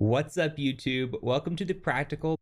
What's up, YouTube? Welcome to the Practical.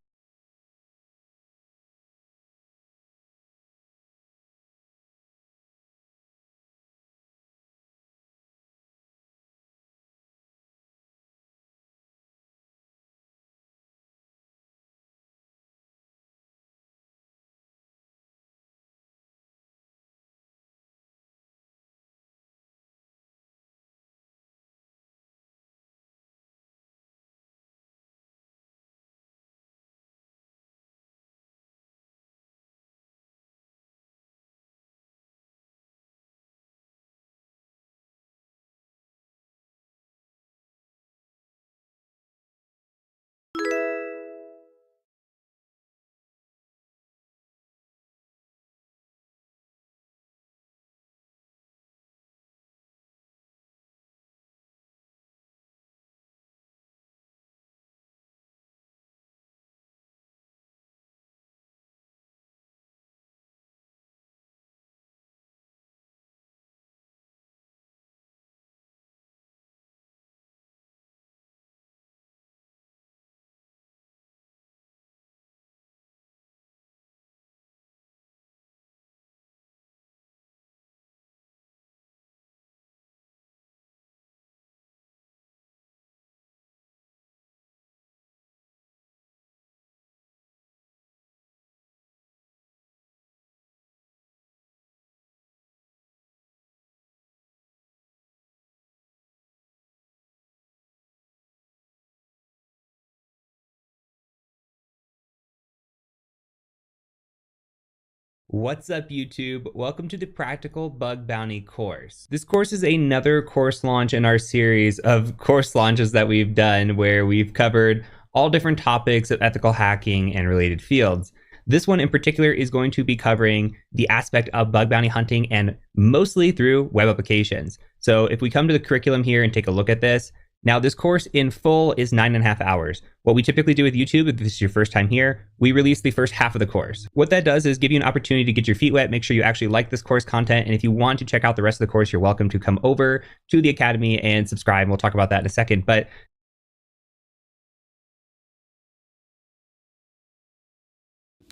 What's up, YouTube? Welcome to the Practical Bug Bounty course. This course is another course launch in our series of course launches that we've done where we've covered all different topics of ethical hacking and related fields. This one in particular is going to be covering the aspect of bug bounty hunting and mostly through web applications. So if we come to the curriculum here and take a look at this, now this course in full is 9.5 hours. What we typically do with YouTube, if this is your first time here, we release the first half of the course. What that does is give you an opportunity to get your feet wet, make sure you actually like this course content, and if you want to check out the rest of the course, you're welcome to come over to the Academy and subscribe. We'll talk about that in a second. But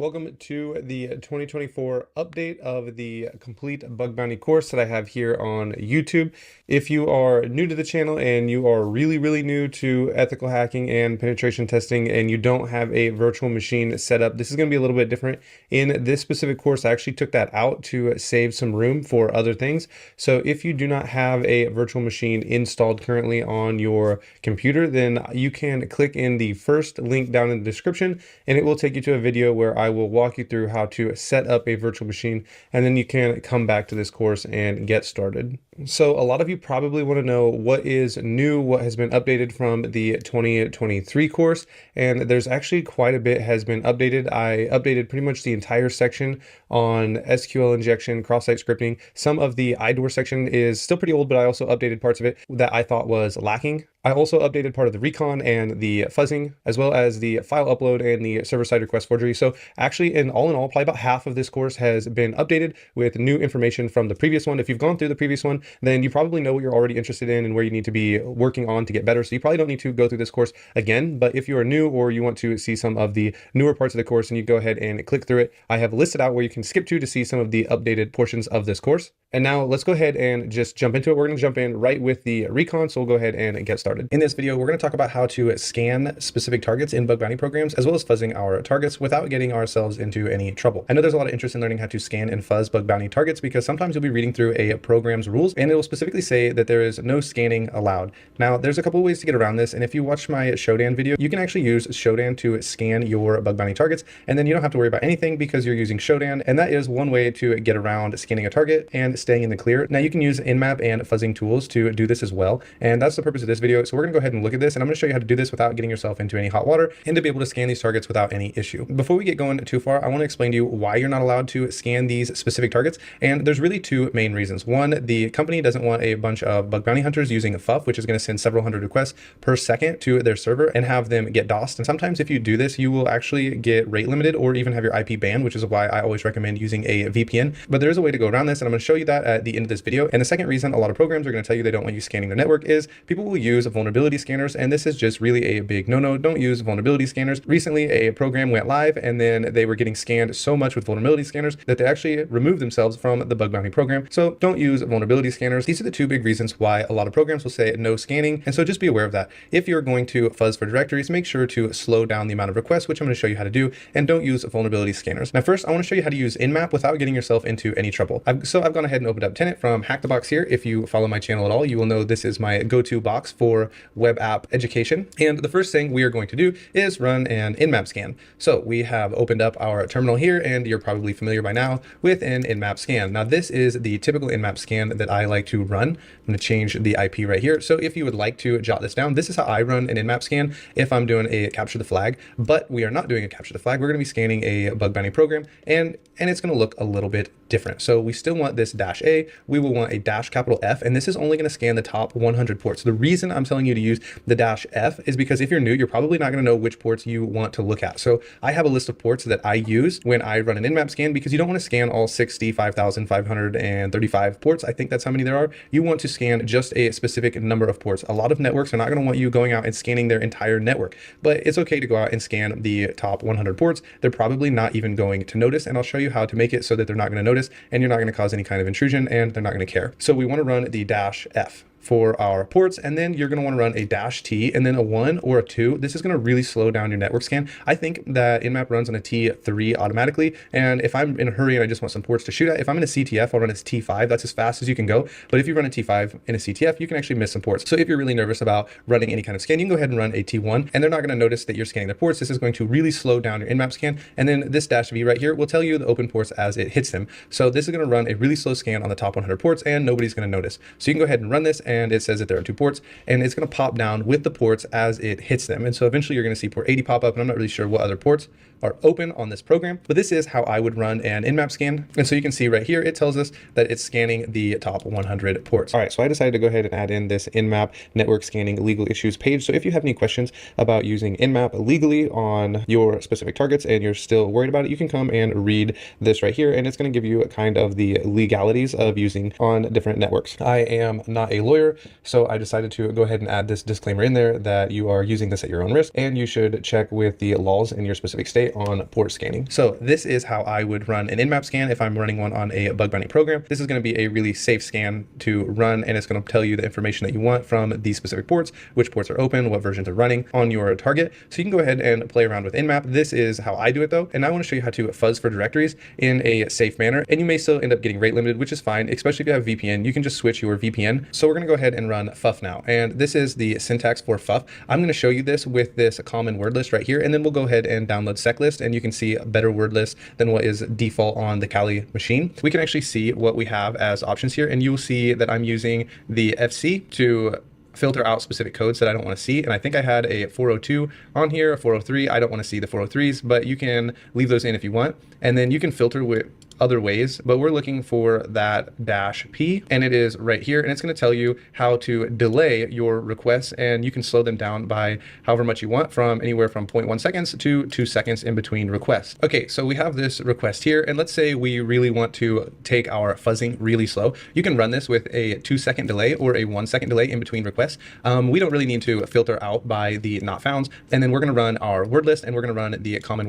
welcome to the 2024 update of the complete bug bounty course that I have here on YouTube. If you are new to the channel and you are really new to ethical hacking and penetration testing and you don't have a virtual machine set up, this is going to be a little bit different. In this specific course, I actually took that out to save some room for other things. So if you do not have a virtual machine installed currently on your computer, then you can click in the first link down in the description and it will take you to a video where I will walk you through how to set up a virtual machine, and then you can come back to this course and get started. So a lot of you probably want to know what is new, what has been updated from the 2023 course, and there's actually quite a bit has been updated. I updated pretty much the entire section on SQL injection, cross-site scripting. Some of the IDOR section is still pretty old, but I also updated parts of it that I thought was lacking. I also updated part of the recon and the fuzzing, as well as the file upload and the server-side request forgery. So actually, in all, probably about half of this course has been updated with new information from the previous one. If you've gone through the previous one, then you probably know what you're already interested in and where you need to be working on to get better. So you probably don't need to go through this course again. But if you are new or you want to see some of the newer parts of the course, and you go ahead and click through it, I have listed out where you can skip to see some of the updated portions of this course. And now let's go ahead and just jump into it. We're going to jump in right with the recon. So we'll go ahead and get started. In this video, we're going to talk about how to scan specific targets in bug bounty programs, as well as fuzzing our targets without getting ourselves into any trouble. I know there's a lot of interest in learning how to scan and fuzz bug bounty targets because sometimes you'll be reading through a program's rules and it will specifically say that there is no scanning allowed. Now, there's a couple of ways to get around this. And if you watch my Shodan video, you can actually use Shodan to scan your bug bounty targets. And then you don't have to worry about anything because you're using Shodan. And that is one way to get around scanning a target and staying in the clear. Now you can use Nmap and fuzzing tools to do this as well. And that's the purpose of this video. So we're gonna go ahead and look at this and I'm gonna show you how to do this without getting yourself into any hot water and to be able to scan these targets without any issue. Before we get going too far, I wanna explain to you why you're not allowed to scan these specific targets. And there's really two main reasons. One, the company doesn't want a bunch of bug bounty hunters using a FUF, which is gonna send several hundred requests per second to their server and have them get DOSed. And sometimes if you do this, you will actually get rate limited or even have your IP banned, which is why I always recommend using a VPN. But there is a way to go around this and I'm gonna show you that at the end of this video. And the second reason a lot of programs are going to tell you they don't want you scanning their network is people will use vulnerability scanners, and this is just really a big no-no. Don't use vulnerability scanners. Recently, a program went live, and then they were getting scanned so much with vulnerability scanners that they actually removed themselves from the bug bounty program. So don't use vulnerability scanners. These are the two big reasons why a lot of programs will say no scanning, and so just be aware of that. If you're going to fuzz for directories, make sure to slow down the amount of requests, which I'm going to show you how to do, and don't use vulnerability scanners. Now, first, I want to show you how to use Nmap without getting yourself into any trouble. I've gone ahead and opened up Tenet from Hack the Box here. If you follow my channel at all, you will know this is my go-to box for web app education. And the first thing we are going to do is run an Nmap scan. So we have opened up our terminal here, and you're probably familiar by now with an Nmap scan. Now, this is the typical Nmap scan that I like to run. I'm going to change the IP right here. So if you would like to jot this down, this is how I run an Nmap scan if I'm doing a capture the flag, but we are not doing a capture the flag. We're going to be scanning a bug bounty program, and it's going to look a little bit different. So we still want this -A, we will want a -F, and this is only going to scan the top 100 ports. The reason I'm telling you to use the -F is because if you're new, you're probably not going to know which ports you want to look at. So I have a list of ports that I use when I run an Nmap scan, because you don't want to scan all 65,535 ports. I think that's how many there are. You want to scan just a specific number of ports. A lot of networks are not going to want you going out and scanning their entire network, but it's okay to go out and scan the top 100 ports. They're probably not even going to notice, and I'll show you how to make it so that they're not going to notice and you're not going to cause any kind of intrusion, and they're not going to care. So we want to run the -F for our ports, and then you're going to want to run a -T and then a 1 or a 2. This is going to really slow down your network scan. I think that Nmap runs on a T3 automatically, and if I'm in a hurry and I just want some ports to shoot at, if I'm in a CTF, I'll run a T5. That's as fast as you can go. But if you run a T5 in a CTF, you can actually miss some ports. So if you're really nervous about running any kind of scan, you can go ahead and run a T1, and they're not going to notice that you're scanning their ports. This is going to really slow down your Nmap scan, and then this -V right here will tell you the open ports as it hits them. So this is going to run a really slow scan on the top 100 ports, and nobody's going to notice. So you can go ahead and run this, and it says that there are 2 ports, and it's going to pop down with the ports as it hits them. And so eventually you're going to see port 80 pop up, and I'm not really sure what other ports are open on this program, but this is how I would run an Nmap scan. And so you can see right here, it tells us that it's scanning the top 100 ports. All right, so I decided to go ahead and add in this Nmap network scanning legal issues page. So if you have any questions about using Nmap legally on your specific targets and you're still worried about it, you can come and read this right here, and it's going to give you a kind of the legalities of using on different networks. I am not a lawyer, so I decided to go ahead and add this disclaimer in there that you are using this at your own risk, and you should check with the laws in your specific state on port scanning. So this is how I would run an Nmap scan if I'm running one on a bug bounty program. This is going to be a really safe scan to run, and it's going to tell you the information that you want from these specific ports, which ports are open, what versions are running on your target. So you can go ahead and play around with Nmap. This is how I do it though, and I want to show you how to fuzz for directories in a safe manner, and you may still end up getting rate limited, which is fine, especially if you have VPN. You can just switch your VPN. So we're going to go ahead and run FUF now, and this is the syntax for FUF. I'm going to show you this with this common word list right here, and then we'll go ahead and download SecList, and you can see a better word list than what is default on the Kali machine. We can actually see what we have as options here, and you will see that I'm using the FC to filter out specific codes that I don't want to see. And I think I had a 402 on here, a 403. I don't want to see the 403s, but you can leave those in if you want. And then you can filter with other ways, but we're looking for that -P, and it is right here, and it's going to tell you how to delay your requests, and you can slow them down by however much you want, from anywhere from 0.1 seconds to 2 seconds in between requests. Okay, so we have this request here, and let's say we really want to take our fuzzing really slow. You can run this with a 2-second delay or a 1-second delay in between requests. We don't really need to filter out by the not founds, and then we're going to run our word list, and we're going to run the common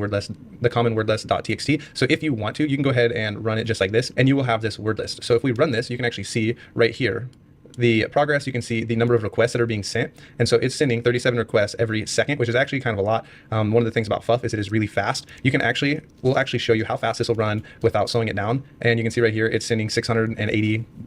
word list.txt. So if you want to, you can go ahead and run it just like this, and you will have this word list. So if we run this, you can actually see right here the progress. You can see the number of requests that are being sent, and so it's sending 37 requests every second, which is actually kind of a lot. One of the things about FUF is it is really fast. We'll actually show you how fast this will run without slowing it down, and you can see right here it's sending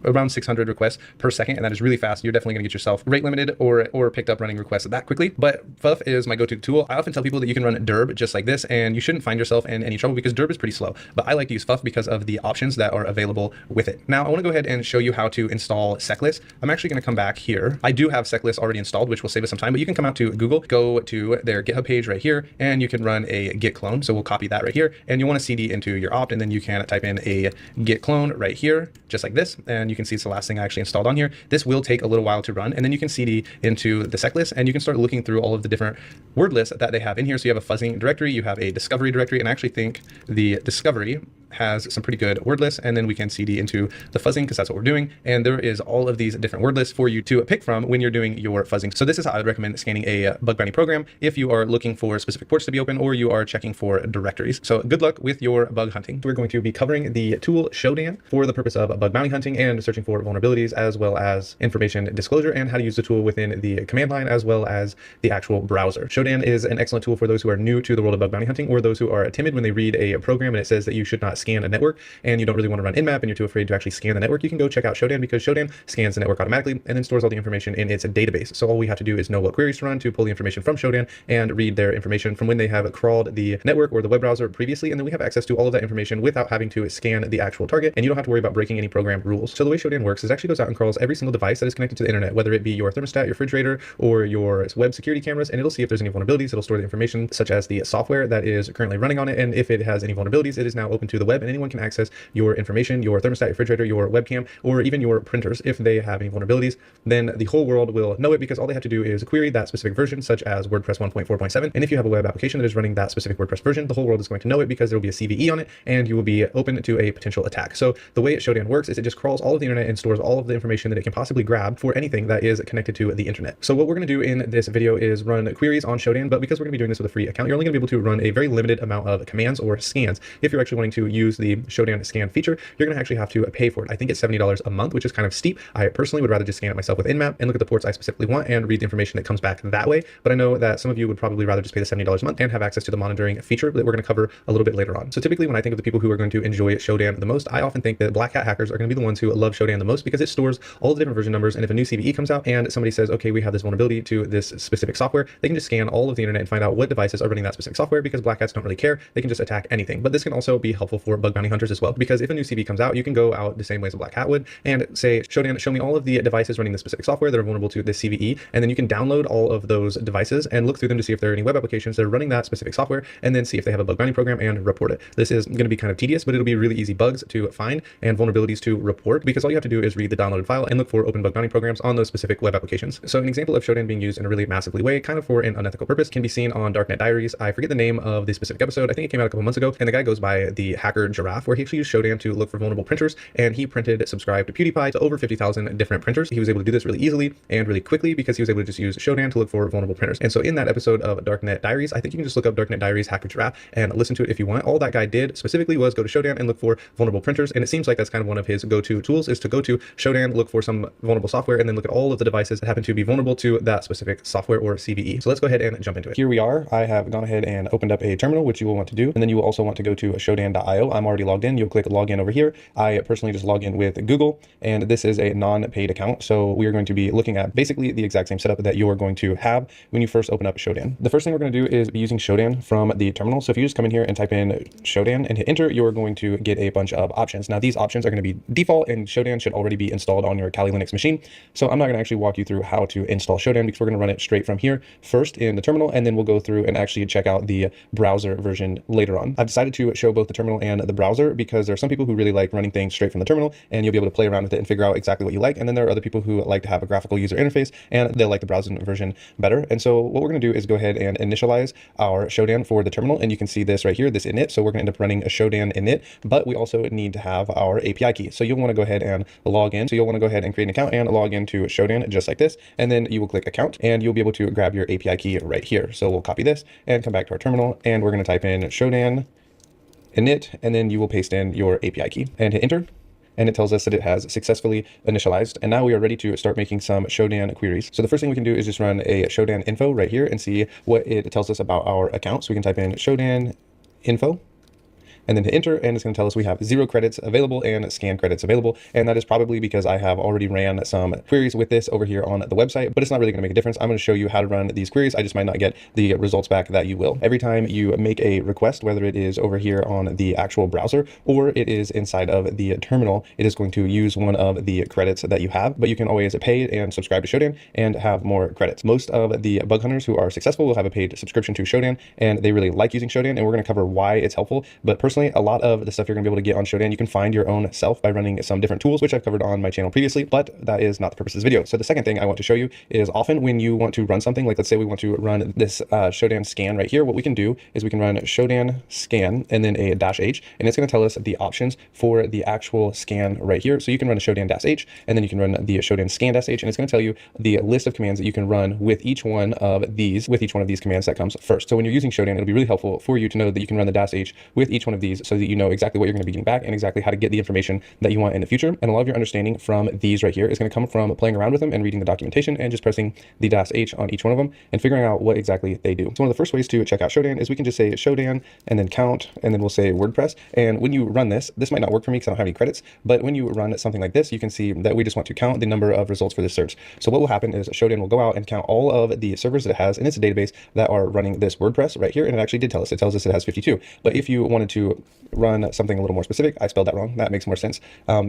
around 600 requests per second, and that is really fast. You're definitely going to get yourself rate limited or picked up running requests that quickly. But FUF is my go-to tool. I often tell people that you can run Derb just like this, and you shouldn't find yourself in any trouble because Derb is pretty slow. But I like to use FUF because of the options that are available with it. Now I want to go ahead and show you how to install SecList. I'm actually going to come back here. I do have SecList already installed, which will save us some time, but you can come out to Google, go to their GitHub page right here, and you can run a git clone. So we'll copy that right here, and you want to CD into your opt, and then you can type in a git clone right here, just like this. And you can see it's the last thing I actually installed on here. This will take a little while to run, and then you can CD into the SecList, and you can start looking through all of the different word lists that they have in here. So you have a fuzzing directory, you have a discovery directory, and I actually think the discovery has some pretty good word lists, and then we can CD into the fuzzing because that's what we're doing. And there is all of these different word lists for you to pick from when you're doing your fuzzing. So this is how I would recommend scanning a bug bounty program if you are looking for specific ports to be open or you are checking for directories. So good luck with your bug hunting. We're going to be covering the tool Shodan for the purpose of bug bounty hunting and searching for vulnerabilities, as well as information disclosure and how to use the tool within the command line as well as the actual browser. Shodan is an excellent tool for those who are new to the world of bug bounty hunting or those who are timid when they read a program and it says that you should not scan a network and you don't really want to run Nmap and you're too afraid to actually scan the network. You can go check out Shodan because Shodan scans the network automatically and then stores all the information in its database. So all we have to do is know what queries to run to pull the information from Shodan and read their information from when they have crawled the network or the web browser previously, and then we have access to all of that information without having to scan the actual target, and you don't have to worry about breaking any program rules. So the way Shodan works is it actually goes out and crawls every single device that is connected to the internet, whether it be your thermostat, your refrigerator, or your web security cameras, and it'll see if there's any vulnerabilities. It'll store the information such as the software that is currently running on it, and if it has any vulnerabilities, it is now open to the web and anyone can access your information, your thermostat, your refrigerator, your webcam, or even your printers. If they have any vulnerabilities, then the whole world will know it because all they have to do is query that specific version, such as WordPress 1.4.7. And if you have a web application that is running that specific WordPress version, the whole world is going to know it because there will be a CVE on it and you will be open to a potential attack. So the way Shodan works is it just crawls all of the internet and stores all of the information that it can possibly grab for anything that is connected to the internet. So what we're going to do in this video is run queries on Shodan, but because we're going to be doing this with a free account, you're only going to be able to run a very limited amount of commands or scans. If you're actually wanting to use the Shodan scan feature, you're going to actually have to pay for it. I think it's $70 a month, which is kind of steep. I personally would rather just scan it myself with Nmap and look at the ports I specifically want and read the information that comes back that way. But I know that some of you would probably rather just pay the $70 a month and have access to the monitoring feature that we're going to cover a little bit later on. So typically when I think of the people who are going to enjoy Shodan the most, I often think that black hat hackers are going to be the ones who love Shodan the most because it stores all the different version numbers. And if a new CVE comes out and somebody says, okay, we have this vulnerability to this specific software, they can just scan all of the internet and find out what devices are running that specific software because black hats don't really care. They can just attack anything. But this can also be helpful for bug bounty hunters as well, because if a new CVE comes out, you can go out the same way as a black hat would and say, Shodan, show me all of the devices running the specific software that are vulnerable to this CVE. And then you can download all of those devices and look through them to see if there are any web applications that are running that specific software, and then see if they have a bug bounty program and report it. This is going to be kind of tedious, but it'll be really easy bugs to find and vulnerabilities to report because all you have to do is read the downloaded file and look for open bug bounty programs on those specific web applications. So an example of Shodan being used in a really massively way, kind of for an unethical purpose, can be seen on Darknet Diaries. I forget the name of the specific episode. I think it came out a couple months ago, and the guy goes by the hacker Giraffe, where he actually used Shodan to look for vulnerable printers, and he printed subscribe to PewDiePie to over 50,000 different printers. He was able to do this really easily and really quickly because he was able to just use Shodan to look for vulnerable printers. And so in that episode of Darknet Diaries, I think you can just look up Darknet Diaries hacker Giraffe and listen to it if you want. All that guy did specifically was go to Shodan and look for vulnerable printers, and it seems like that's kind of one of his go-to tools, is to go to Shodan, look for some vulnerable software, and then look at all of the devices that happen to be vulnerable to that specific software or CVE. So let's go ahead and jump into it. Here we are. I have gone ahead and opened up a terminal, which you will want to do, and then you will also want to go to shodan.io. I'm already logged in. You'll click login over here. I personally just log in with Google, and this is a non-paid account. So we are going to be looking at basically the exact same setup that you are going to have when you first open up Shodan. The first thing we're going to do is be using Shodan from the terminal. So if you just come in here and type in Shodan and hit enter, you're going to get a bunch of options. Now these options are going to be default, and Shodan should already be installed on your Kali Linux machine. So I'm not going to actually walk you through how to install Shodan because we're going to run it straight from here first in the terminal, and then we'll go through and actually check out the browser version later on. I've decided to show both the terminal and the browser because there are some people who really like running things straight from the terminal, and you'll be able to play around with it and figure out exactly what you like. And then there are other people who like to have a graphical user interface and they'll like the browser version better. And so what we're going to do is go ahead and initialize our Shodan for the terminal, and you can see this right here, this init. So we're going to end up running a Shodan init, but we also need to have our API key. So you'll want to go ahead and log in. So you'll want to go ahead and create an account and log into Shodan just like this, and then you will click account and you'll be able to grab your API key right here. So we'll copy this and come back to our terminal, and we're going to type in Shodan init, and then you will paste in your API key and hit enter. And it tells us that it has successfully initialized. And now we are ready to start making some Shodan queries. So the first thing we can do is just run a Shodan info right here and see what it tells us about our account. So we can type in Shodan info and then hit enter, and it's going to tell us we have 0 credits available and scan credits available. And that is probably because I have already ran some queries with this over here on the website, but it's not really going to make a difference. I'm going to show you how to run these queries. I just might not get the results back that you will. Every time you make a request, whether it is over here on the actual browser or it is inside of the terminal, it is going to use one of the credits that you have, but you can always pay and subscribe to Shodan and have more credits. Most of the bug hunters who are successful will have a paid subscription to Shodan, and they really like using Shodan, and we're going to cover why it's helpful. But personally, personally, a lot of the stuff you're gonna be able to get on Shodan, you can find your own self by running some different tools, which I've covered on my channel previously, but that is not the purpose of this video. So the second thing I want to show you is often when you want to run something, like let's say we want to run this Shodan scan right here, what we can do is we can run Shodan scan and then a -h, and it's gonna tell us the options for the actual scan right here. So you can run a Shodan -h, and then you can run the Shodan scan -h, and it's gonna tell you the list of commands that you can run with each one of these commands that comes first. So when you're using Shodan, it'll be really helpful for you to know that you can run the -h with each one of these so that you know exactly what you're gonna be getting back and exactly how to get the information that you want in the future. And a lot of your understanding from these right here is gonna come from playing around with them and reading the documentation and just pressing the -h on each one of them and figuring out what exactly they do. So one of the first ways to check out Shodan is we can just say Shodan and then count, and then we'll say WordPress. And when you run this might not work for me because I don't have any credits, but when you run something like this, you can see that we just want to count the number of results for this search. So what will happen is Shodan will go out and count all of the servers that it has in its database that are running this WordPress right here. And it actually did tell us, it tells us it has 52. But if you wanted to run something a little more specific, I spelled that wrong, that makes more sense.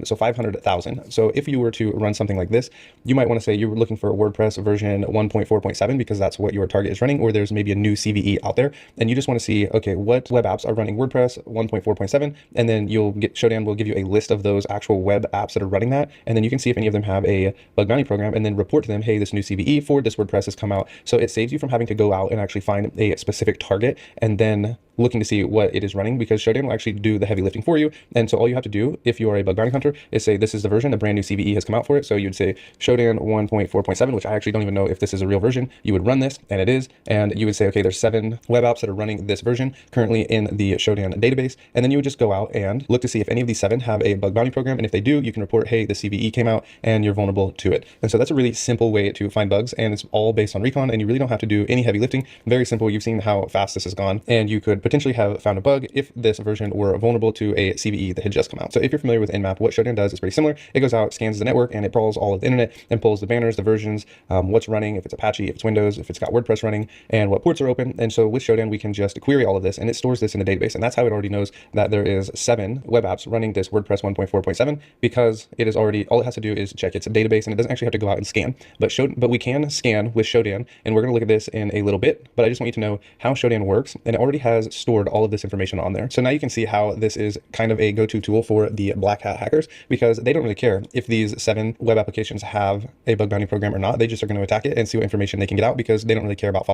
So 500,000. So if you were to run something like this, you might want to say you were looking for WordPress version 1.4.7 because that's what your target is running, or there's maybe a new CVE out there, and you just want to see, okay, what web apps are running WordPress 1.4.7, and then Shodan will give you a list of those actual web apps that are running that, and then you can see if any of them have a bug bounty program, and then report to them, hey, this new CVE for this WordPress has come out. So it saves you from having to go out and actually find a specific target and then looking to see what it is running, because Shodan will actually do the heavy lifting for you. And so all you have to do if you are a bug bounty hunter is say, this is the version, a brand new CVE has come out for it. So you'd say Shodan 1.4.7, which I actually don't even know if this is a real version. You would run this, and it is, and you would say, okay, there's 7 web apps that are running this version currently in the Shodan database. And then you would just go out and look to see if any of these 7 have a bug bounty program. And if they do, you can report, hey, the CVE came out and you're vulnerable to it. And so that's a really simple way to find bugs, and it's all based on recon, and you really don't have to do any heavy lifting. Very simple. You've seen how fast this has gone, and you could potentially have found a bug if this version were vulnerable to a CVE that had just come out. So if you're familiar with Nmap, what Shodan does is pretty similar. It goes out, scans the network, and it crawls all of the internet and pulls the banners, the versions, what's running, if it's Apache, if it's Windows, if it's got WordPress running, and what ports are open. And so with Shodan, we can just query all of this, and it stores this in the database. And that's how it already knows that there is 7 web apps running this WordPress 1.4.7, because it is already, all it has to do is check its database, and it doesn't actually have to go out and scan. But we can scan with Shodan, and we're going to look at this in a little bit, but I just want you to know how Shodan works, and it already has stored all of this information on there. So now you can see how this is kind of a go-to tool for the black hat hackers, because they don't really care if these 7 web applications have a bug bounty program or not. They just are going to attack it and see what information they can get out, because they don't really care about.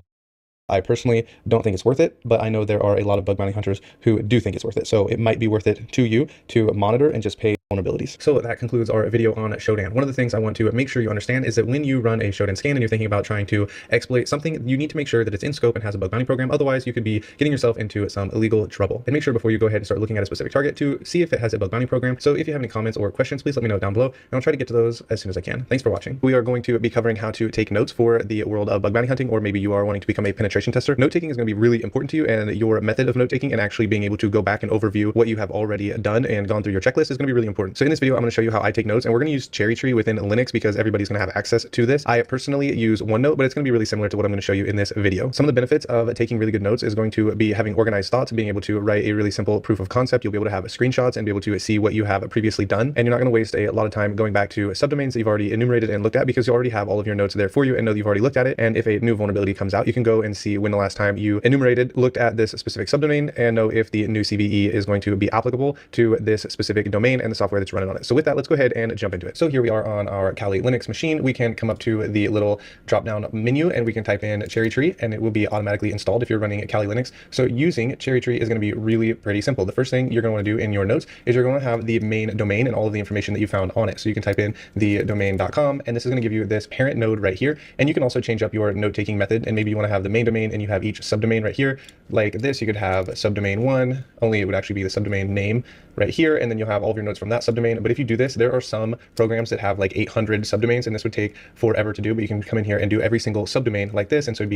I personally don't think it's worth it, but I know there are a lot of bug bounty hunters who do think it's worth it. So it might be worth it to you to monitor and just pay vulnerabilities. So that concludes our video on Shodan. One of the things I want to make sure you understand is that when you run a Shodan scan and you're thinking about trying to exploit something, you need to make sure that it's in scope and has a bug bounty program. Otherwise, you could be getting yourself into some illegal trouble. And make sure before you go ahead and start looking at a specific target to see if it has a bug bounty program. So if you have any comments or questions, please let me know down below, and I'll try to get to those as soon as I can. Thanks for watching. We are going to be covering how to take notes for the world of bug bounty hunting, or maybe you are wanting to become a penetration tester. Note taking is going to be really important to you, and your method of note taking and actually being able to go back and overview what you have already done and gone through your checklist is going to be really important. So in this video, I'm going to show you how I take notes, and we're going to use Cherry Tree within Linux because everybody's going to have access to this. I personally use OneNote, but it's going to be really similar to what I'm going to show you in this video. Some of the benefits of taking really good notes is going to be having organized thoughts, being able to write a really simple proof of concept. You'll be able to have screenshots and be able to see what you have previously done, and you're not going to waste a lot of time going back to subdomains that you've already enumerated and looked at, because you already have all of your notes there for you and know that you've already looked at it. And if a new vulnerability comes out, you can go and see when the last time you enumerated, looked at this specific subdomain, and know if the new CVE is going to be applicable to this specific domain and the software that's running on it. So with that, let's go ahead and jump into it. So here we are on our Kali Linux machine. We can come up to the little drop down menu and we can type in Cherry Tree, and it will be automatically installed if you're running Kali Linux. So using Cherry Tree is going to be really pretty simple. The first thing you're going to want to do in your notes is you're going to have the main domain and all of the information that you found on it. So you can type in the domain.com, and this is going to give you this parent node right here. And you can also change up your note taking method, and maybe you want to have the main domain and you have each subdomain right here. Like this, you could have subdomain 1, only it would actually be the subdomain name right here, and then you'll have all of your notes from that subdomain. But if you do this, there are some programs that have like 800 subdomains, and this would take forever to do, but you can come in here and do every single subdomain like this. And so it'd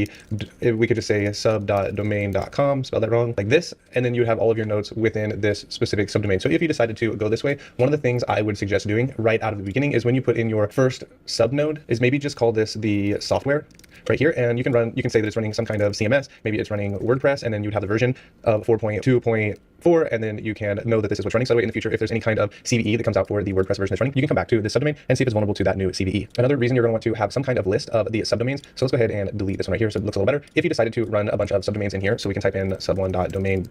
be, we could just say sub.domain.com, spell that wrong, like this, and then you would have all of your notes within this specific subdomain. So if you decided to go this way, one of the things I would suggest doing right out of the beginning is when you put in your first subnode is maybe just call this the software right here, and you can say that it's running some kind of CMS. Maybe it's running WordPress, and then you'd have the version of 4.2.4, and then you can know that this is what's running. So that way in the future, if there's any kind of CVE that comes out for the WordPress version that's running, you can come back to this subdomain and see if it's vulnerable to that new CVE. Another reason you're going to want to have some kind of list of the subdomains. So let's go ahead and delete this one right here so it looks a little better. If you decided to run a bunch of subdomains in here, so we can type in sub1.domain.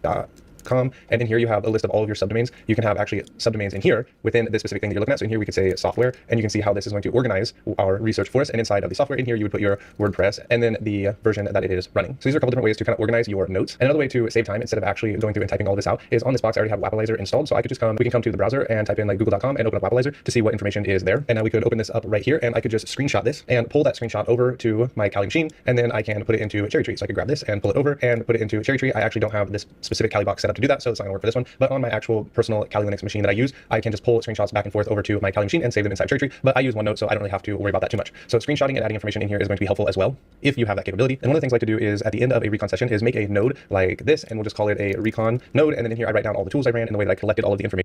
google.com, and in here you have a list of all of your subdomains. You can have actually subdomains in here within this specific thing that you're looking at. So in here we could say software, and you can see how this is going to organize our research for us. And inside of the software in here, you would put your WordPress and then the version that it is running. So these are a couple different ways to kind of organize your notes. And another way to save time instead of actually going through and typing all this out is on this box I already have Wapalyzer installed. So I could just we can come to the browser and type in like google.com and open up Wapalyzer to see what information is there. And now we could open this up right here, and I could just screenshot this and pull that screenshot over to my Kali machine, and then I can put it into Cherry Tree. So I could grab this and pull it over and put it into Cherry Tree. I actually don't have this specific Kali box set up to do that, so it's not gonna work for this one. But on my actual personal Kali Linux machine that I use, I can just pull screenshots back and forth over to my Kali machine and save them inside Cherry Tree. But I use OneNote, so I don't really have to worry about that too much. So screenshotting and adding information in here is going to be helpful as well if you have that capability. And one of the things I like to do is at the end of a recon session is make a node like this, and we'll just call it a recon node. And then in here I write down all the tools I ran and the way that I collected all of the information.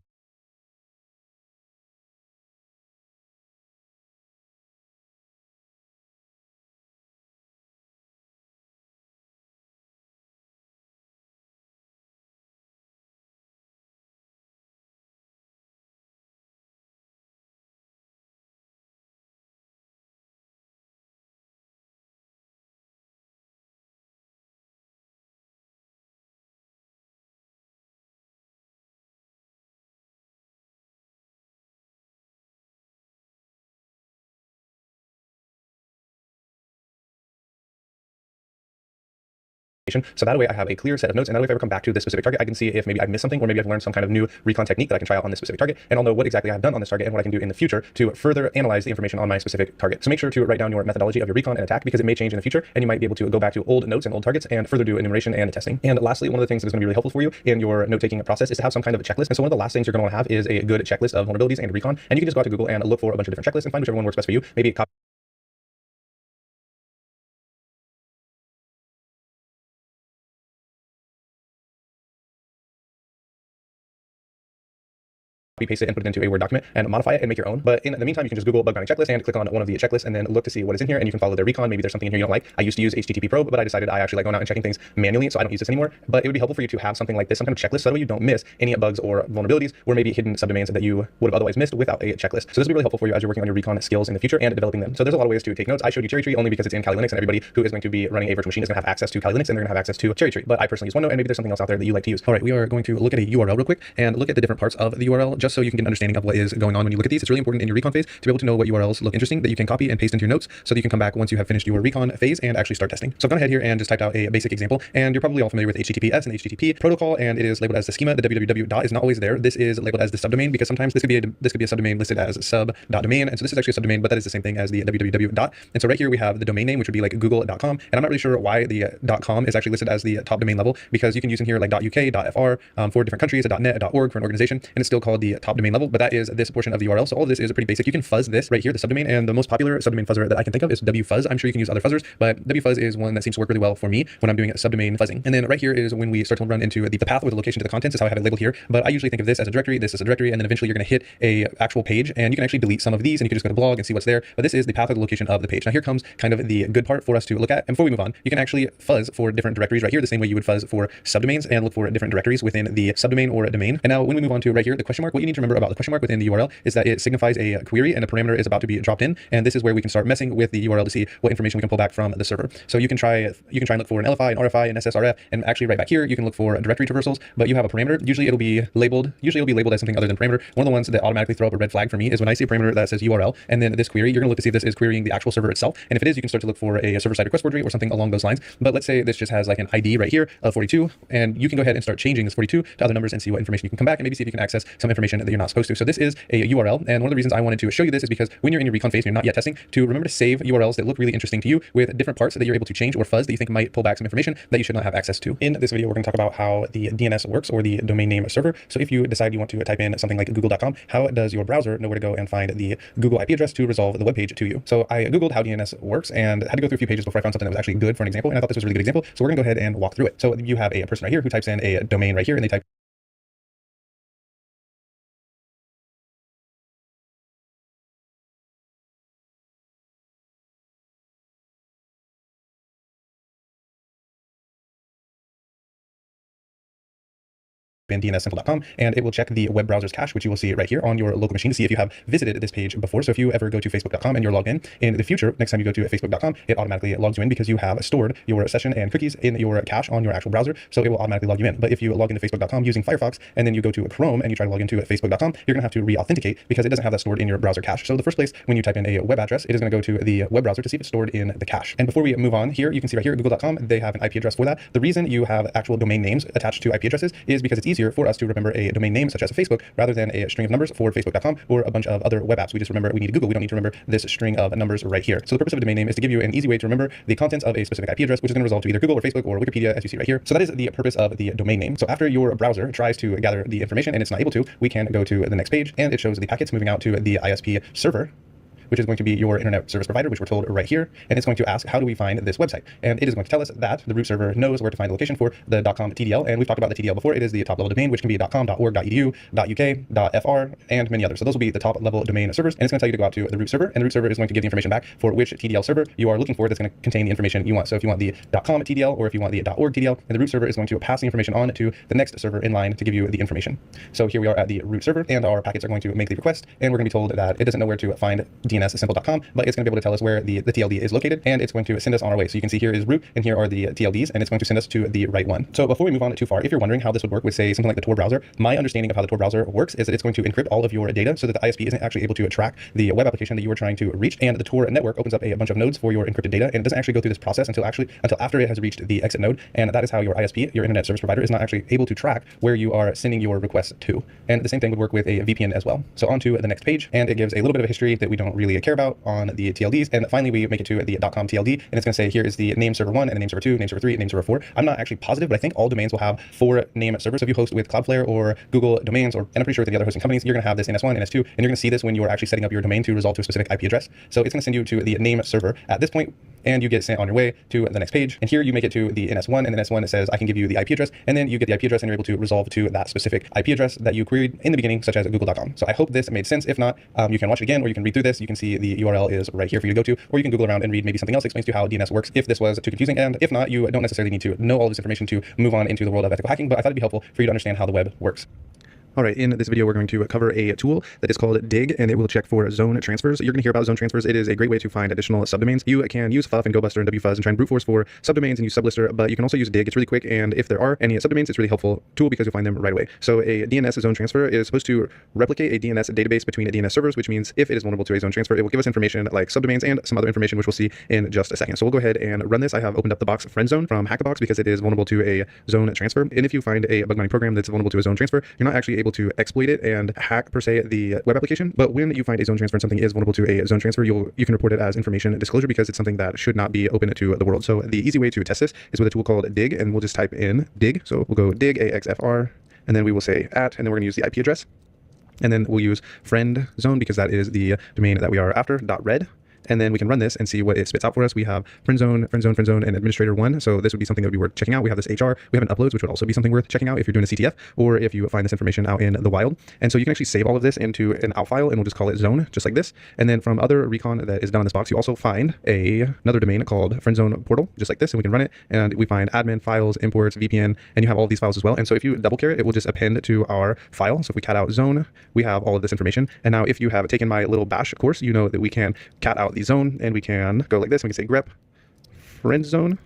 So that way I have a clear set of notes, and that way if I ever come back to this specific target, I can see if maybe I've missed something, or maybe I've learned some kind of new recon technique that I can try out on this specific target, and I'll know what exactly I've done on this target and what I can do in the future to further analyze the information on my specific target. So make sure to write down your methodology of your recon and attack, because it may change in the future, and you might be able to go back to old notes and old targets and further do enumeration and testing. And lastly, one of the things that is going to be really helpful for you in your note-taking process is to have some kind of a checklist. And so one of the last things you're going to want to have is a good checklist of vulnerabilities and recon, and you can just go out to Google and look for a bunch of different checklists and find whichever one works best for you. Maybe copy paste it and put it into a Word document and modify it and make your own. But in the meantime, you can just Google bug bounty checklist and click on one of the checklists and then look to see what is in here, and you can follow their recon. Maybe there's something in here you don't like. I used to use HTTP Pro, but I decided I actually like going out and checking things manually, so I don't use this anymore. But it would be helpful for you to have something like this, some kind of checklist, so that way you don't miss any bugs or vulnerabilities or maybe hidden subdomains that you would have otherwise missed without a checklist. So this will be really helpful for you as you're working on your recon skills in the future and developing them. So there's a lot of ways to take notes. I showed you Cherry Tree only because it's in Kali Linux, and everybody who is going to be running a virtual machine is going to have access to Kali Linux, and they're going to have access to Cherry Tree. But I personally use OneNote, and maybe there's something else out there that you like to use. All right, we are going to look at a URL real quick and look at the different parts of the URL just so you can get an understanding of what is going on when you look at these. It's really important in your recon phase to be able to know what URLs look interesting that you can copy and paste into your notes so that you can come back once you have finished your recon phase and actually start testing. So I've gone ahead here and just typed out a basic example, and you're probably all familiar with HTTPS and HTTP protocol, and it is labeled as the schema. The www dot is not always there. This is labeled as the subdomain because sometimes this could be a subdomain listed as sub.domain, and so this is actually a subdomain, but that is the same thing as the www dot. And so right here we have the domain name, which would be like google.com, and I'm not really sure why the .com is actually listed as the top domain level, because you can use in here like .uk, .fr for different countries, a .net, a .org for an organization, and it's still called the top domain level, but that is this portion of the URL. So all of this is pretty basic. You can fuzz this right here, the subdomain, and the most popular subdomain fuzzer that I can think of is wfuzz. I'm sure you can use other fuzzers, but wfuzz is one that seems to work really well for me when I'm doing subdomain fuzzing. And then right here is when we start to run into the path with the location to the contents is how I have it labeled here. But I usually think of this as a directory, this as a directory, and then eventually you're going to hit a actual page, and you can actually delete some of these, and you can just go to blog and see what's there. But this is the path of the location of the page. Now here comes kind of the good part for us to look at. And before we move on, you can actually fuzz for different directories right here, the same way you would fuzz for subdomains and look for different directories within the subdomain or a domain. And now when we move on to right here, the question mark, what you need to remember about the question mark within the URL is that it signifies a query and a parameter is about to be dropped in, and this is where we can start messing with the URL to see what information we can pull back from the server. So you can try and look for an LFI, an RFI, an SSRF, and actually right back here you can look for directory traversals, but you have a parameter. Usually it'll be labeled as something other than parameter. One of the ones that automatically throw up a red flag for me is when I see a parameter that says URL and then this query, you're gonna look to see if this is querying the actual server itself, and if it is, you can start to look for a server-side request forgery or something along those lines. But let's say this just has like an ID right here of 42, and you can go ahead and start changing this 42 to other numbers and see what information you can come back and maybe see if you can access some information that you're not supposed to. So this is a URL, and one of the reasons I wanted to show you this is because when you're in your recon phase and you're not yet testing, to remember to save URLs that look really interesting to you with different parts that you're able to change or fuzz that you think might pull back some information that you should not have access to. In this video, we're going to talk about how the DNS works, or the domain name server. So if you decide you want to type in something like google.com, how does your browser know where to go and find the Google IP address to resolve the web page to you? So I Googled how DNS works and had to go through a few pages before I found something that was actually good for an example, and I thought this was a really good example. So we're going to go ahead and walk through it. So you have a person right here who types in a domain right here, and they type in dnssimple.com, and it will check the web browser's cache, which you will see right here on your local machine, to see if you have visited this page before. So if you ever go to facebook.com and you're logged in the future, next time you go to facebook.com, it automatically logs you in because you have stored your session and cookies in your cache on your actual browser. So it will automatically log you in. But if you log into facebook.com using Firefox and then you go to Chrome and you try to log into facebook.com, you're going to have to re-authenticate because it doesn't have that stored in your browser cache. So the first place when you type in a web address, it is going to go to the web browser to see if it's stored in the cache. And before we move on here, you can see right here at google.com, they have an IP address for that. The reason you have actual domain names attached to IP addresses is because it's easier for us to remember a domain name such as Facebook rather than a string of numbers for facebook.com or a bunch of other web apps. We just remember we need Google. We don't need to remember this string of numbers right here. So the purpose of a domain name is to give you an easy way to remember the contents of a specific IP address, which is going to resolve to either Google or Facebook or Wikipedia, as you see right here. So that is the purpose of the domain name. So after your browser tries to gather the information and it's not able to, we can go to the next page and it shows the packets moving out to the ISP server, which is going to be your internet service provider, which we're told right here. And it's going to ask, how do we find this website? And it is going to tell us that the root server knows where to find the location for the .com TDL. And we've talked about the TDL before. It is the top level domain, which can be .com, .org, .edu, .uk, .fr, and many others. So those will be the top level domain servers. And it's going to tell you to go out to the root server. And the root server is going to give the information back for which TDL server you are looking for that's going to contain the information you want. So if you want the .com TDL or if you want the .org TDL, and the root server is going to pass the information on to the next server in line to give you the information. So here we are at the root server and our packets are going to make the request. And we're going to be told that it doesn't know where to find dnssimple.com, but it's going to be able to tell us where the TLD is located, and it's going to send us on our way. So you can see here is root, and here are the TLDs, and it's going to send us to the right one. So before we move on too far, if you're wondering how this would work with, say, something like the Tor browser, my understanding of how the Tor browser works is that it's going to encrypt all of your data so that the ISP isn't actually able to track the web application that you are trying to reach, and the Tor network opens up a bunch of nodes for your encrypted data, and it doesn't actually go through this process until after it has reached the exit node, and that is how your ISP, your internet service provider, is not actually able to track where you are sending your requests to. And the same thing would work with a VPN as well. So on to the next page, and it gives a little bit of a history that we don't really care about on the TLDs, and finally we make it to the .com TLD, and it's going to say here is the name server 1 and the name server 2, name server 3, and name server 4. I'm not actually positive, but I think all domains will have 4 name servers. So if you host with Cloudflare or Google Domains, and I'm pretty sure with the other hosting companies, you're going to have this NS1, NS2, and you're going to see this when you're actually setting up your domain to resolve to a specific IP address. So it's going to send you to the name server at this point, and you get sent on your way to the next page. And here you make it to the NS1, and the NS1 it says I can give you the IP address, and then you get the IP address and you're able to resolve to that specific IP address that you queried in the beginning, such as google.com. So I hope this made sense. If not, you can watch it again, or you can read through this. You can see the URL is right here for you to go to, or you can Google around and read maybe something else that explains to you how DNS works if this was too confusing. And if not, you don't necessarily need to know all this information to move on into the world of ethical hacking, but I thought it'd be helpful for you to understand how the web works. All right, in this video, we're going to cover a tool that is called Dig, and it will check for zone transfers. You're going to hear about zone transfers. It is a great way to find additional subdomains. You can use Fuff and GoBuster and WFuzz and try and brute force for subdomains and use Sublister, but you can also use Dig. It's really quick, and if there are any subdomains, it's a really helpful tool because you'll find them right away. So a DNS zone transfer is supposed to replicate a DNS database between DNS servers, which means if it is vulnerable to a zone transfer, it will give us information like subdomains and some other information, which we'll see in just a second. So we'll go ahead and run this. I have opened up the box Friendzone from Hackabox because it is vulnerable to a zone transfer. And if you find a bug bounty program that's vulnerable to a zone transfer, you're not actually able to exploit it and hack per se the web application. But when you find a zone transfer and something is vulnerable to a zone transfer, you can report it as information disclosure because it's something that should not be open to the world. So the easy way to test this is with a tool called Dig, and we'll just type in Dig. So we'll go Dig AXFR, and then we will say @ and then we're going to use the IP address, and then we'll use friend zone because that is the domain that we are after .red. And then we can run this and see what it spits out for us. We have friendzone, and administrator 1. So this would be something that would be worth checking out. We have this HR. We have an uploads, which would also be something worth checking out if you're doing a CTF or if you find this information out in the wild. And so you can actually save all of this into an out file, and we'll just call it zone, just like this. And then from other recon that is done in this box, you also find another domain called friendzone portal, just like this, and we can run it. And we find admin, files, imports, VPN, and you have all of these files as well. And so if you double care it, it will just append to our file. So if we cat out zone, we have all of this information. And now if you have taken my little bash course, you know that we can cat out the zone, and we can go like this. We can say grep friendzone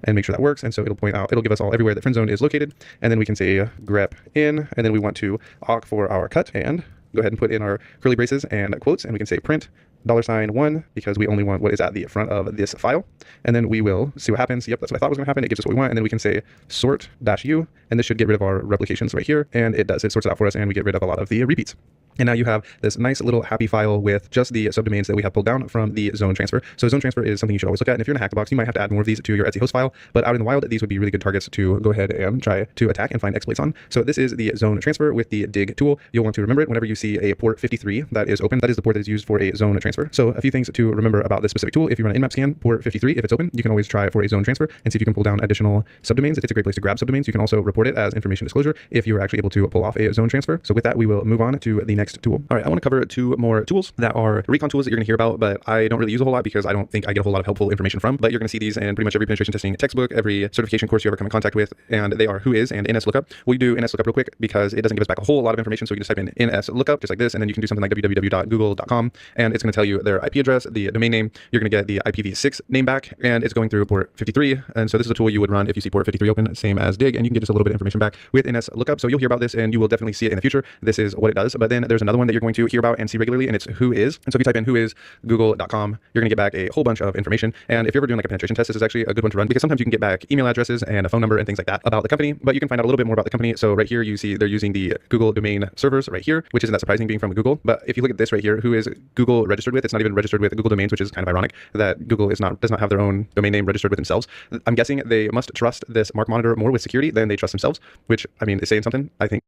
and make sure that works. And so it'll point out, it'll give us all everywhere that friendzone is located. And then we can say grep in, and then we want to awk for our cut, and go ahead and put in our curly braces and quotes, and we can say print $1 because we only want what is at the front of this file. And then we will see what happens. Yep, that's what I thought was going to happen. It gives us what we want. And then we can say sort -u, and this should get rid of our replications right here. And it does. It sorts it out for us, and we get rid of a lot of the repeats. And now you have this nice little happy file with just the subdomains that we have pulled down from the zone transfer. So zone transfer is something you should always look at. And if you're in a Hackabox, you might have to add more of these to your Etsy host file. But out in the wild, these would be really good targets to go ahead and try to attack and find exploits on. So this is the zone transfer with the Dig tool. You'll want to remember it whenever you see a port 53 that is open. That is the port that is used for a zone transfer. transfer. So a few things to remember about this specific tool. If you run an Nmap scan port 53, if it's open, you can always try for a zone transfer and see if you can pull down additional subdomains. It's a great place to grab subdomains. You can also report it as information disclosure if you are actually able to pull off a zone transfer. So with that, we will move on to the next tool. All right, I want to cover two more tools that are recon tools that you're going to hear about, but I don't really use a whole lot because I don't think I get a whole lot of helpful information from. But you're going to see these in pretty much every penetration testing textbook, every certification course you ever come in contact with, and they are Whois and NSLookup. We'll do NSLookup real quick because it doesn't give us back a whole lot of information. So you can just type in NSLookup just like this, and then you can do something like www.google.com, and it's going to tell you their IP address, the domain name. You're going to get the IPv6 name back, and it's going through port 53. And so this is a tool you would run if you see port 53 open, same as Dig, and you can get just a little bit of information back with NSLookup. So you'll hear about this, and you will definitely see it in the future. This is what it does. But then there's another one that you're going to hear about and see regularly, and it's Whois. And so if you type in Whois google.com, you're going to get back a whole bunch of information. And if you're ever doing like a penetration test, this is actually a good one to run because sometimes you can get back email addresses and a phone number and things like that about the company, but you can find out a little bit more about the company. So right here, you see they're using the Google domain servers right here, which isn't that surprising being from Google. But if you look at this right here, who is Google registered with? It's not even registered with Google Domains, which is kind of ironic that Google does not have their own domain name registered with themselves. I'm guessing they must trust this Mark Monitor more with security than they trust themselves, which I mean is saying something, I think.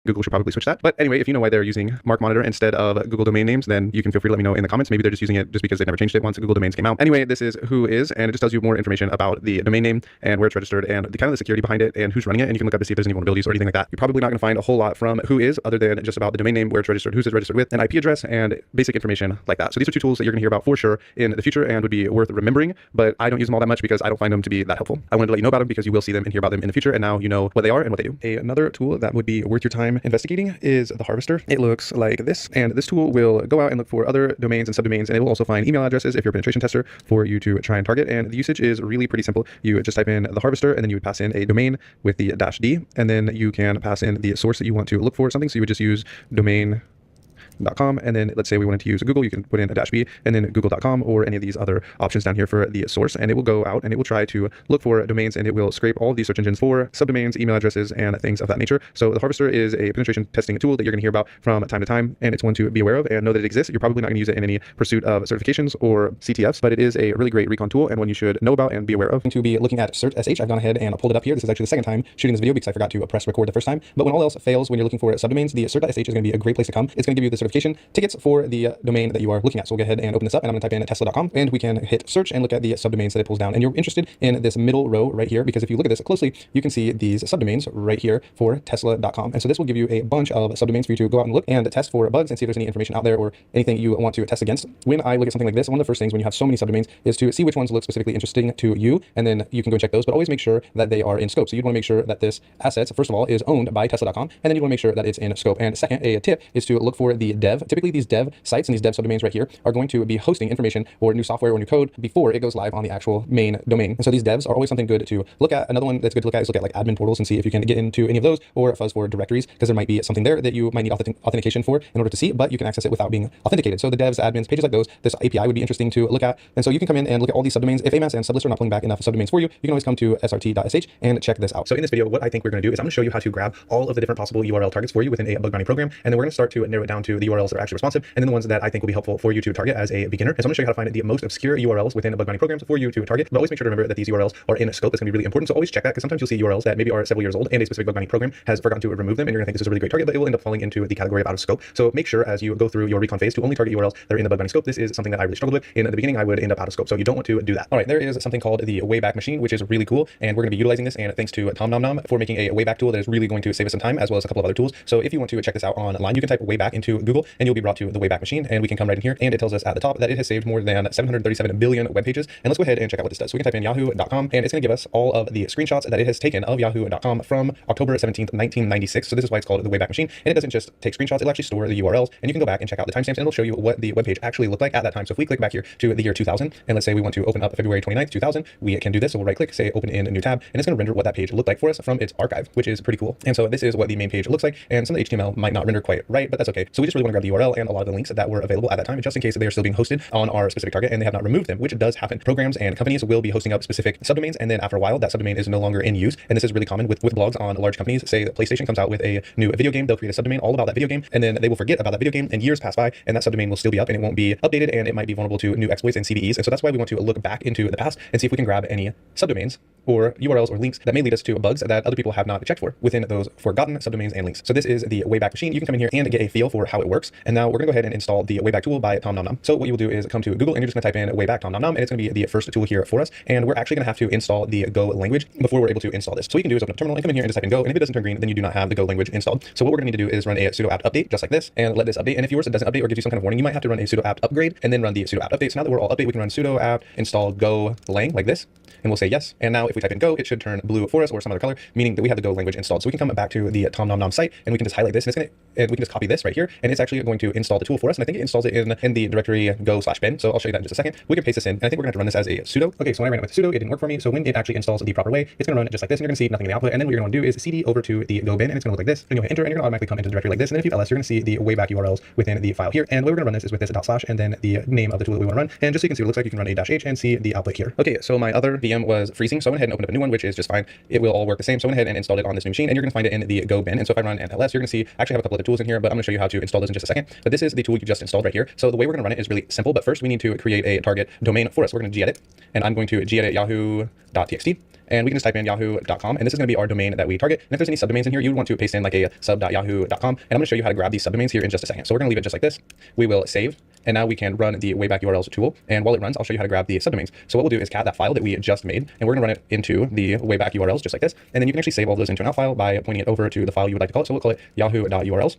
Google should probably switch that. But anyway, if you know why they're using Mark Monitor instead of Google domain names, then you can feel free to let me know in the comments. Maybe they're just using it just because they never changed it once Google domains came out. Anyway, this is Whois, and it just tells you more information about the domain name and where it's registered and the kind of the security behind it and who's running it. And you can look up to see if there's any vulnerabilities or anything like that. You're probably not going to find a whole lot from Whois other than just about the domain name, where it's registered, who's it registered with, an IP address, and basic information like that. So these are two tools that you're going to hear about for sure in the future and would be worth remembering, but I don't use them all that much because I don't find them to be that helpful. I wanted to let you know about them because you will see them and hear about them in the future, and now you know what they are and what they do. Another tool that would be worth your time investigating is the Harvester. It looks like this, and this tool will go out and look for other domains and subdomains, and it will also find email addresses if you're a penetration tester for you to try and target. And the usage is really pretty simple. You just type in the Harvester, and then you would pass in a domain with the -d, and then you can pass in the source that you want to look for something. So you would just use domain.com, and then let's say we wanted to use Google, you can put in a -b and then google.com or any of these other options down here for the source, and it will go out and it will try to look for domains, and it will scrape all of these search engines for subdomains, email addresses, and things of that nature. So the Harvester is a penetration testing tool that you're going to hear about from time to time, and it's one to be aware of and know that it exists. You're probably not going to use it in any pursuit of certifications or CTFs, but it is a really great recon tool and one you should know about and be aware of. To be looking at CertSH, I've gone ahead and pulled it up here. This is actually the second time shooting this video because I forgot to press record the first time. But when all else fails, when you're looking for subdomains, the CertSH is going to be a great place to come. It's going to give you the certification tickets for the domain that you are looking at. So we'll go ahead and open this up, and I'm going to type in tesla.com, and we can hit search and look at the subdomains that it pulls down. And you're interested in this middle row right here because if you look at this closely, you can see these subdomains right here for tesla.com. And so this will give you a bunch of subdomains for you to go out and look and test for bugs and see if there's any information out there or anything you want to test against. When I look at something like this, one of the first things when you have so many subdomains is to see which ones look specifically interesting to you, and then you can go and check those, but always make sure that they are in scope. So you'd want to make sure that this assets, first of all, is owned by tesla.com, and then you want to make sure that it's in scope. And second, a tip is to look for the dev. Typically these dev sites and these dev subdomains right here are going to be hosting information or new software or new code before it goes live on the actual main domain. And so these devs are always something good to look at. Another one that's good to look at is look at like admin portals and see if you can get into any of those, or fuzz for directories, because there might be something there that you might need authentication for in order to see, but you can access it without being authenticated. So the devs, admins, pages like those, this API would be interesting to look at. And so you can come in and look at all these subdomains. If AMAS and Sublist are not pulling back enough subdomains for you, you can always come to srt.sh and check this out. So in this video, what I think we're going to do is I'm going to show you how to grab all of the different possible URL targets for you within a bug bounty program. And then we're going to start to narrow it down to the URLs that are actually responsive, and then the ones that I think will be helpful for you to target as a beginner. And so I'm going to show you how to find the most obscure URLs within bug bounty programs for you to target. But always make sure to remember that these URLs are in scope. That's going to be really important. So always check that, because sometimes you'll see URLs that maybe are several years old and a specific bug bounty program has forgotten to remove them, and you're going to think this is a really great target, but it will end up falling into the category of out of scope. So make sure as you go through your recon phase to only target URLs that are in the bug bounty scope. This is something that I really struggled with. In the beginning, I would end up out of scope. So you don't want to do that. All right, there is something called the Wayback Machine, which is really cool, and we're going to be utilizing this. And thanks to TomNomNom for making a Wayback tool that is really going to save us some time, as well as a couple of other tools. So if you want to check this out online, you can type Wayback into Google, and you'll be brought to the Wayback Machine. And we can come right in here, and it tells us at the top that it has saved more than 737 billion web pages. And let's go ahead and check out what this does. So we can type in yahoo.com, and it's going to give us all of the screenshots that it has taken of yahoo.com from October 17th, 1996. So this is why it's called the Wayback Machine. And it doesn't just take screenshots, it'll actually store the URLs, and you can go back and check out the timestamps, and it'll show you what the web page actually looked like at that time. So if we click back here to the year 2000, and let's say we want to open up February 29th, 2000, we can do this. So we'll right click, say open in a new tab, and it's going to render what that page looked like for us from its archive, which is pretty cool. And so this is what the main page looks like, and some of the HTML might not render quite right, but that's okay. So we just really want to grab the URL and a lot of the links that were available at that time, just in case they are still being hosted on our specific target and they have not removed them, which does happen. Programs and companies will be hosting up specific subdomains, and then after a while that subdomain is no longer in use. And this is really common with blogs on large companies. Say that PlayStation comes out with a new video game, they'll create a subdomain all about that video game, and then they will forget about that video game, and years pass by, and that subdomain will still be up, and it won't be updated, and it might be vulnerable to new exploits and CVEs. And so that's why we want to look back into the past and see if we can grab any subdomains or URLs or links that may lead us to bugs that other people have not checked for within those forgotten subdomains and links. So this is the Wayback Machine. You can come in here and get a feel for how it works. And now we're gonna go ahead and install the Wayback tool by Tom Nom Nom. So what you will do is come to Google and you're just gonna type in Wayback Tom Nom Nom, and it's gonna be the first tool here for us. And we're actually gonna have to install the Go language before we're able to install this. So what you can do is open up terminal and come in here and just type in Go. And if it doesn't turn green, then you do not have the Go language installed. So what we're gonna need to do is run a sudo apt update just like this and let this update. And if yours doesn't update or gives you some kind of warning, you might have to run a sudo apt upgrade and then run the sudo apt update. So now that we're all update, we can run sudo apt install Go lang like this. And we'll say yes. And now if we type in Go, it should turn blue for us or some other color, meaning that we have the Go language installed. So we can come back to the Tom Nom Nom site and we can just highlight this and we can just copy this right here. And it's actually going to install the tool for us. And I think it installs it in the directory go/bin. So I'll show you that in just a second. We can paste this in. And I think we're going to run this as a sudo. Okay, so when I ran it with sudo, it didn't work for me. So when it actually installs the proper way, it's going to run it just like this. And you're going to see nothing in the output. And then what you're going to do is cd over to the Go bin. And it's going to look like this. And you'll hit enter and you're going to automatically come into the directory like this. And then if you ls, you're going to see the Wayback URLs within the file here. And the way we're going to run this is with this // and then the name of the tool that we want to run. And just so you can see what it looks like, you can run a-h and see the output here. Okay, so my other VM was freezing. So I went ahead and opened up a new one, which is just fine. It will all work the same. So I went ahead and installed it on this new machine, and you're going to find it in the Go bin. And so if I run an ls, you're going to see, I actually have a couple of tools in here, but I'm going to show you how to install those in just a second. But this is the tool you just installed right here. So the way we're going to run it is really simple, but first we need to create a target domain for us. We're going to gedit, and I'm going to gedit yahoo.txt. And we can just type in yahoo.com, and this is going to be our domain that we target. And if there's any subdomains in here, you would want to paste in like a sub.yahoo.com. And I'm going to show you how to grab these subdomains here in just a second. So we're going to leave it just like this. We will save, and now we can run the Wayback URLs tool. And while it runs, I'll show you how to grab the subdomains. So what we'll do is cat that file that we just made, and we're going to run it into the Wayback URLs just like this. And then you can actually save all those into an out file by pointing it over to the file you would like to call it. So we'll call it yahoo.urls.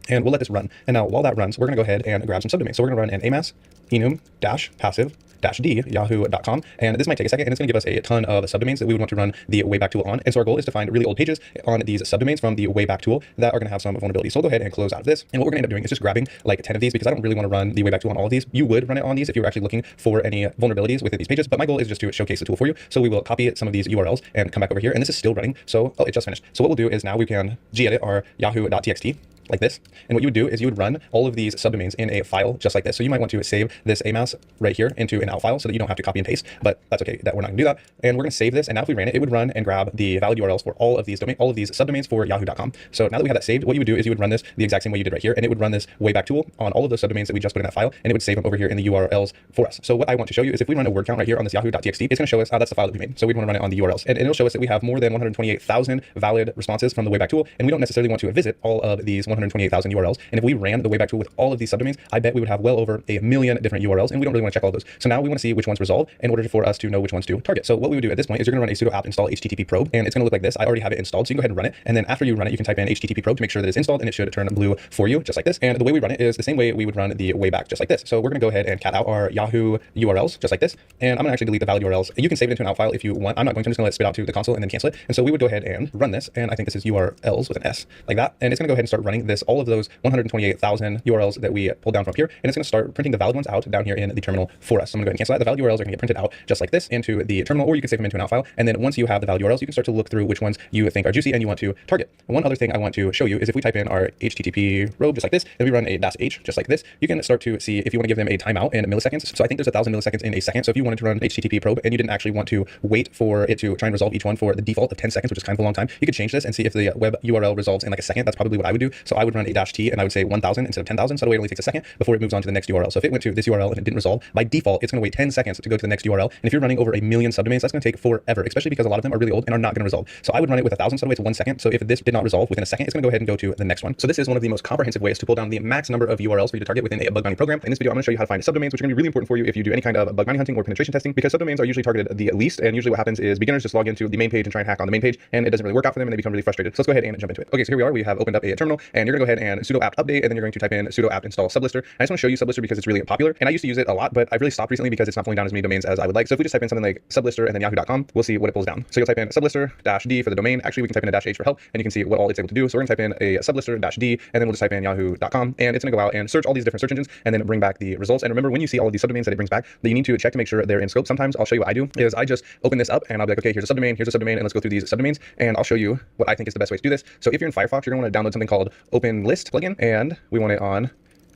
And we'll let this run. And now while that runs, we're going to go ahead and grab some subdomains. So we're going to run an amas enum-passive-d yahoo.com. And this might take a second, and it's going to give us a ton of subdomains that we would want to run the Wayback tool on. And so our goal is to find really old pages on these subdomains from the Wayback tool that are going to have some vulnerability. So we'll go ahead and close out of this. And what we're going to end up doing is just grabbing like 10 of these, because I don't really want to run the Wayback tool on all of these. You would run it on these if you were actually looking for any vulnerabilities within these pages. But my goal is just to showcase the tool for you. So we will copy some of these URLs and come back over here. And this is still running. So, oh, it just finished. So what we'll do is now we can gedit our yahoo.txt. Like this. And what you would do is you would run all of these subdomains in a file just like this. So you might want to save this amas right here into an out file so that you don't have to copy and paste, but that's okay that we're not gonna do that. And we're gonna save this. And now if we ran it, it would run and grab the valid URLs for all of these subdomains for yahoo.com. So now that we have that saved, what you would do is you would run this the exact same way you did right here, and it would run this Wayback tool on all of those subdomains that we just put in that file, and it would save them over here in the URLs for us. So what I want to show you is if we run a word count right here on this yahoo.txt, it's gonna show us, that's the file that we made. So we want to run it on the URLs, and it'll show us that we have more than 128,000 valid responses from the Wayback tool, and we don't necessarily want to visit all of these 128,000 URLs. And if we ran the Wayback tool with all of these subdomains, I bet we would have well over 1 million different URLs, and we don't really want to check all those. So now we want to see which ones resolve in order for us to know which ones to target. So what we would do at this point is you're going to run a sudo apt install HTTP probe, and it's going to look like this. I already have it installed, so you can go ahead and run it. And then after you run it, you can type in HTTP probe to make sure that it's installed, and it should turn blue for you, just like this. And the way we run it is the same way we would run the Wayback, just like this. So we're going to go ahead and cat out our Yahoo URLs, just like this. And I'm going to actually delete the valid URLs. You can save it into an out file if you want. I'm not going to. I'm just going to let it spit out to the console and then cancel it. And so we would go ahead and run this, and I think this is URLs with an S, like that. And it's going to go ahead and start running this, all of those 128,000 URLs that we pulled down from here, and it's going to start printing the valid ones out down here in the terminal for us. So I'm going to go ahead and cancel that. The valid URLs are going to get printed out just like this into the terminal, or you can save them into an out file. And then once you have the valid URLs, you can start to look through which ones you think are juicy and you want to target. One other thing I want to show you is if we type in our HTTP robe just like this, and we run a -h just like this, you can start to see if you want to give them a timeout in milliseconds. So I think there's 1,000 milliseconds in a second. So if you wanted to run HTTP probe and you didn't actually want to wait for it to try and resolve each one for the default of 10 seconds, which is kind of a long time, you could change this and see if the web URL resolves in like a second. That's probably what I would do. So I would run a -t and I would say 1,000 instead of 10,000. So that way it only takes a second before it moves on to the next URL. So if it went to this URL and it didn't resolve, by default, it's going to wait 10 seconds to go to the next URL. And if you're running over 1 million subdomains, that's going to take forever, especially because a lot of them are really old and are not going to resolve. So I would run it with 1,000 subdomains 1 second. So if this did not resolve within a second, it's going to go ahead and go to the next one. So this is one of the most comprehensive ways to pull down the max number of URLs for you to target within a bug bounty program. In this video, I'm going to show you how to find subdomains, which are going to be really important for you if you do any kind of bug bounty hunting or penetration testing, because subdomains are usually targeted the least. And usually what happens is beginners just log into the main page and try and hack on the main page, and it doesn't really work out for them, and they become really frustrated. So let's go ahead and jump into it. Okay, so here we are. We have opened up a terminal, and you're going to go ahead and sudo apt update, and then you're going to type in sudo apt install sublister. I just want to show you sublister because it's really popular, and I used to use it a lot, but I've really stopped recently because it's not pulling down as many domains as I would like. So if we just type in something like sublister and then yahoo.com, we'll see what it pulls down. So you'll type in sublister-d for the domain. Actually, we can type in a -h for help, and you can see what all it's able to do. So we're going to type in a sublister-d, and then we'll just type in yahoo.com, and it's going to go out and search all these different search engines and then bring back the results. And remember, when you see all of these subdomains that it brings back, that you need to check to make sure they're in scope. Sometimes I'll show you what I do is I just open this up and I'll be like, okay, here's a subdomain, and let's go through these subdomains, and I'll show you what I think is the best way to do this. So if you're in Firefox, you're going to want to download something called OpenList plugin, and we want it on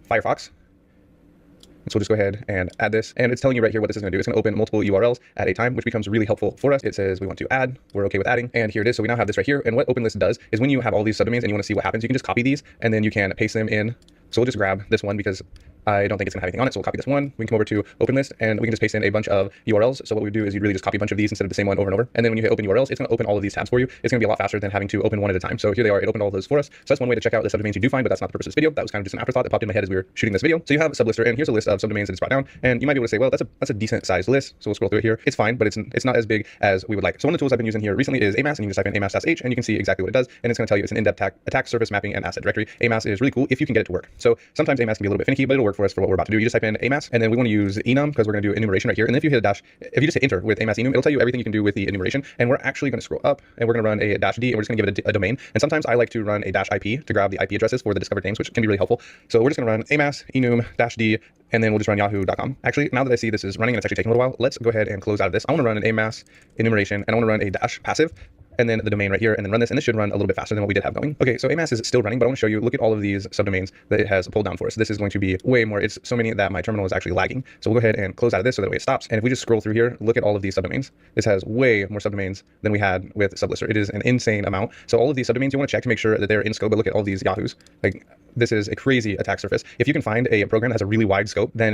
Firefox. So we'll just go ahead and add this, and it's telling you right here what this is going to do. It's going to open multiple URLs at a time, which becomes really helpful for us. It says we want to add, we're okay with adding, and here it is. So we now have this right here. And what OpenList does is when you have all these subdomains and you want to see what happens, you can just copy these and then you can paste them in. So we'll just grab this one because I don't think it's gonna have anything on it, so we'll copy this one. We can come over to open list and we can just paste in a bunch of URLs. So what we do is you really just copy a bunch of these instead of the same one over and over. And then when you hit open URLs, it's gonna open all of these tabs for you. It's gonna be a lot faster than having to open one at a time. So here they are, it opened all those for us. So that's one way to check out the subdomains you do find, but that's not the purpose of this video. That was kind of just an afterthought that popped in my head as we were shooting this video. So you have a sublister, and here's a list of subdomains that it's brought down. And you might be able to say, well, that's a decent sized list. So we'll scroll through it here. It's fine, but it's not as big as we would like. So one of the tools I've been using here recently is AMAS, and you can just type in AMAS-H and you can see exactly what it does. And it's gonna tell you it's an in-depth attack surface mapping and asset directory. AMAS is really cool if you can get it to work. So sometimes AMAS can be a little bit finicky, but it'll work for us for what we're about to do. You just type in AMAS, and then we want to use enum because we're going to do enumeration right here. And then if you hit a dash, if you just hit enter with AMAS enum, it'll tell you everything you can do with the enumeration. And we're actually going to scroll up and we're going to run a -d, and we're just going to give it a domain. And sometimes I like to run a -IP to grab the IP addresses for the discovered names, which can be really helpful. So we're just going to run AMAS enum -d, and then we'll just run yahoo.com. Actually, now that I see this is running and it's actually taking a little while, let's go ahead and close out of this. I want to run an AMAS enumeration, and I want to run a -passive, and then the domain right here, and then run this, and this should run a little bit faster than what we did have going. Okay, so AMAS is still running, but I want to show you, look at all of these subdomains that it has pulled down for us. This is going to be way more, it's so many that my terminal is actually lagging. So we'll go ahead and close out of this so that way it stops. And if we just scroll through here, look at all of these subdomains. This has way more subdomains than we had with Sublister. It is an insane amount. So all of these subdomains you want to check to make sure that they're in scope, but look at all these Yahoos. Like, this is a crazy attack surface. If you can find a program that has a really wide scope, then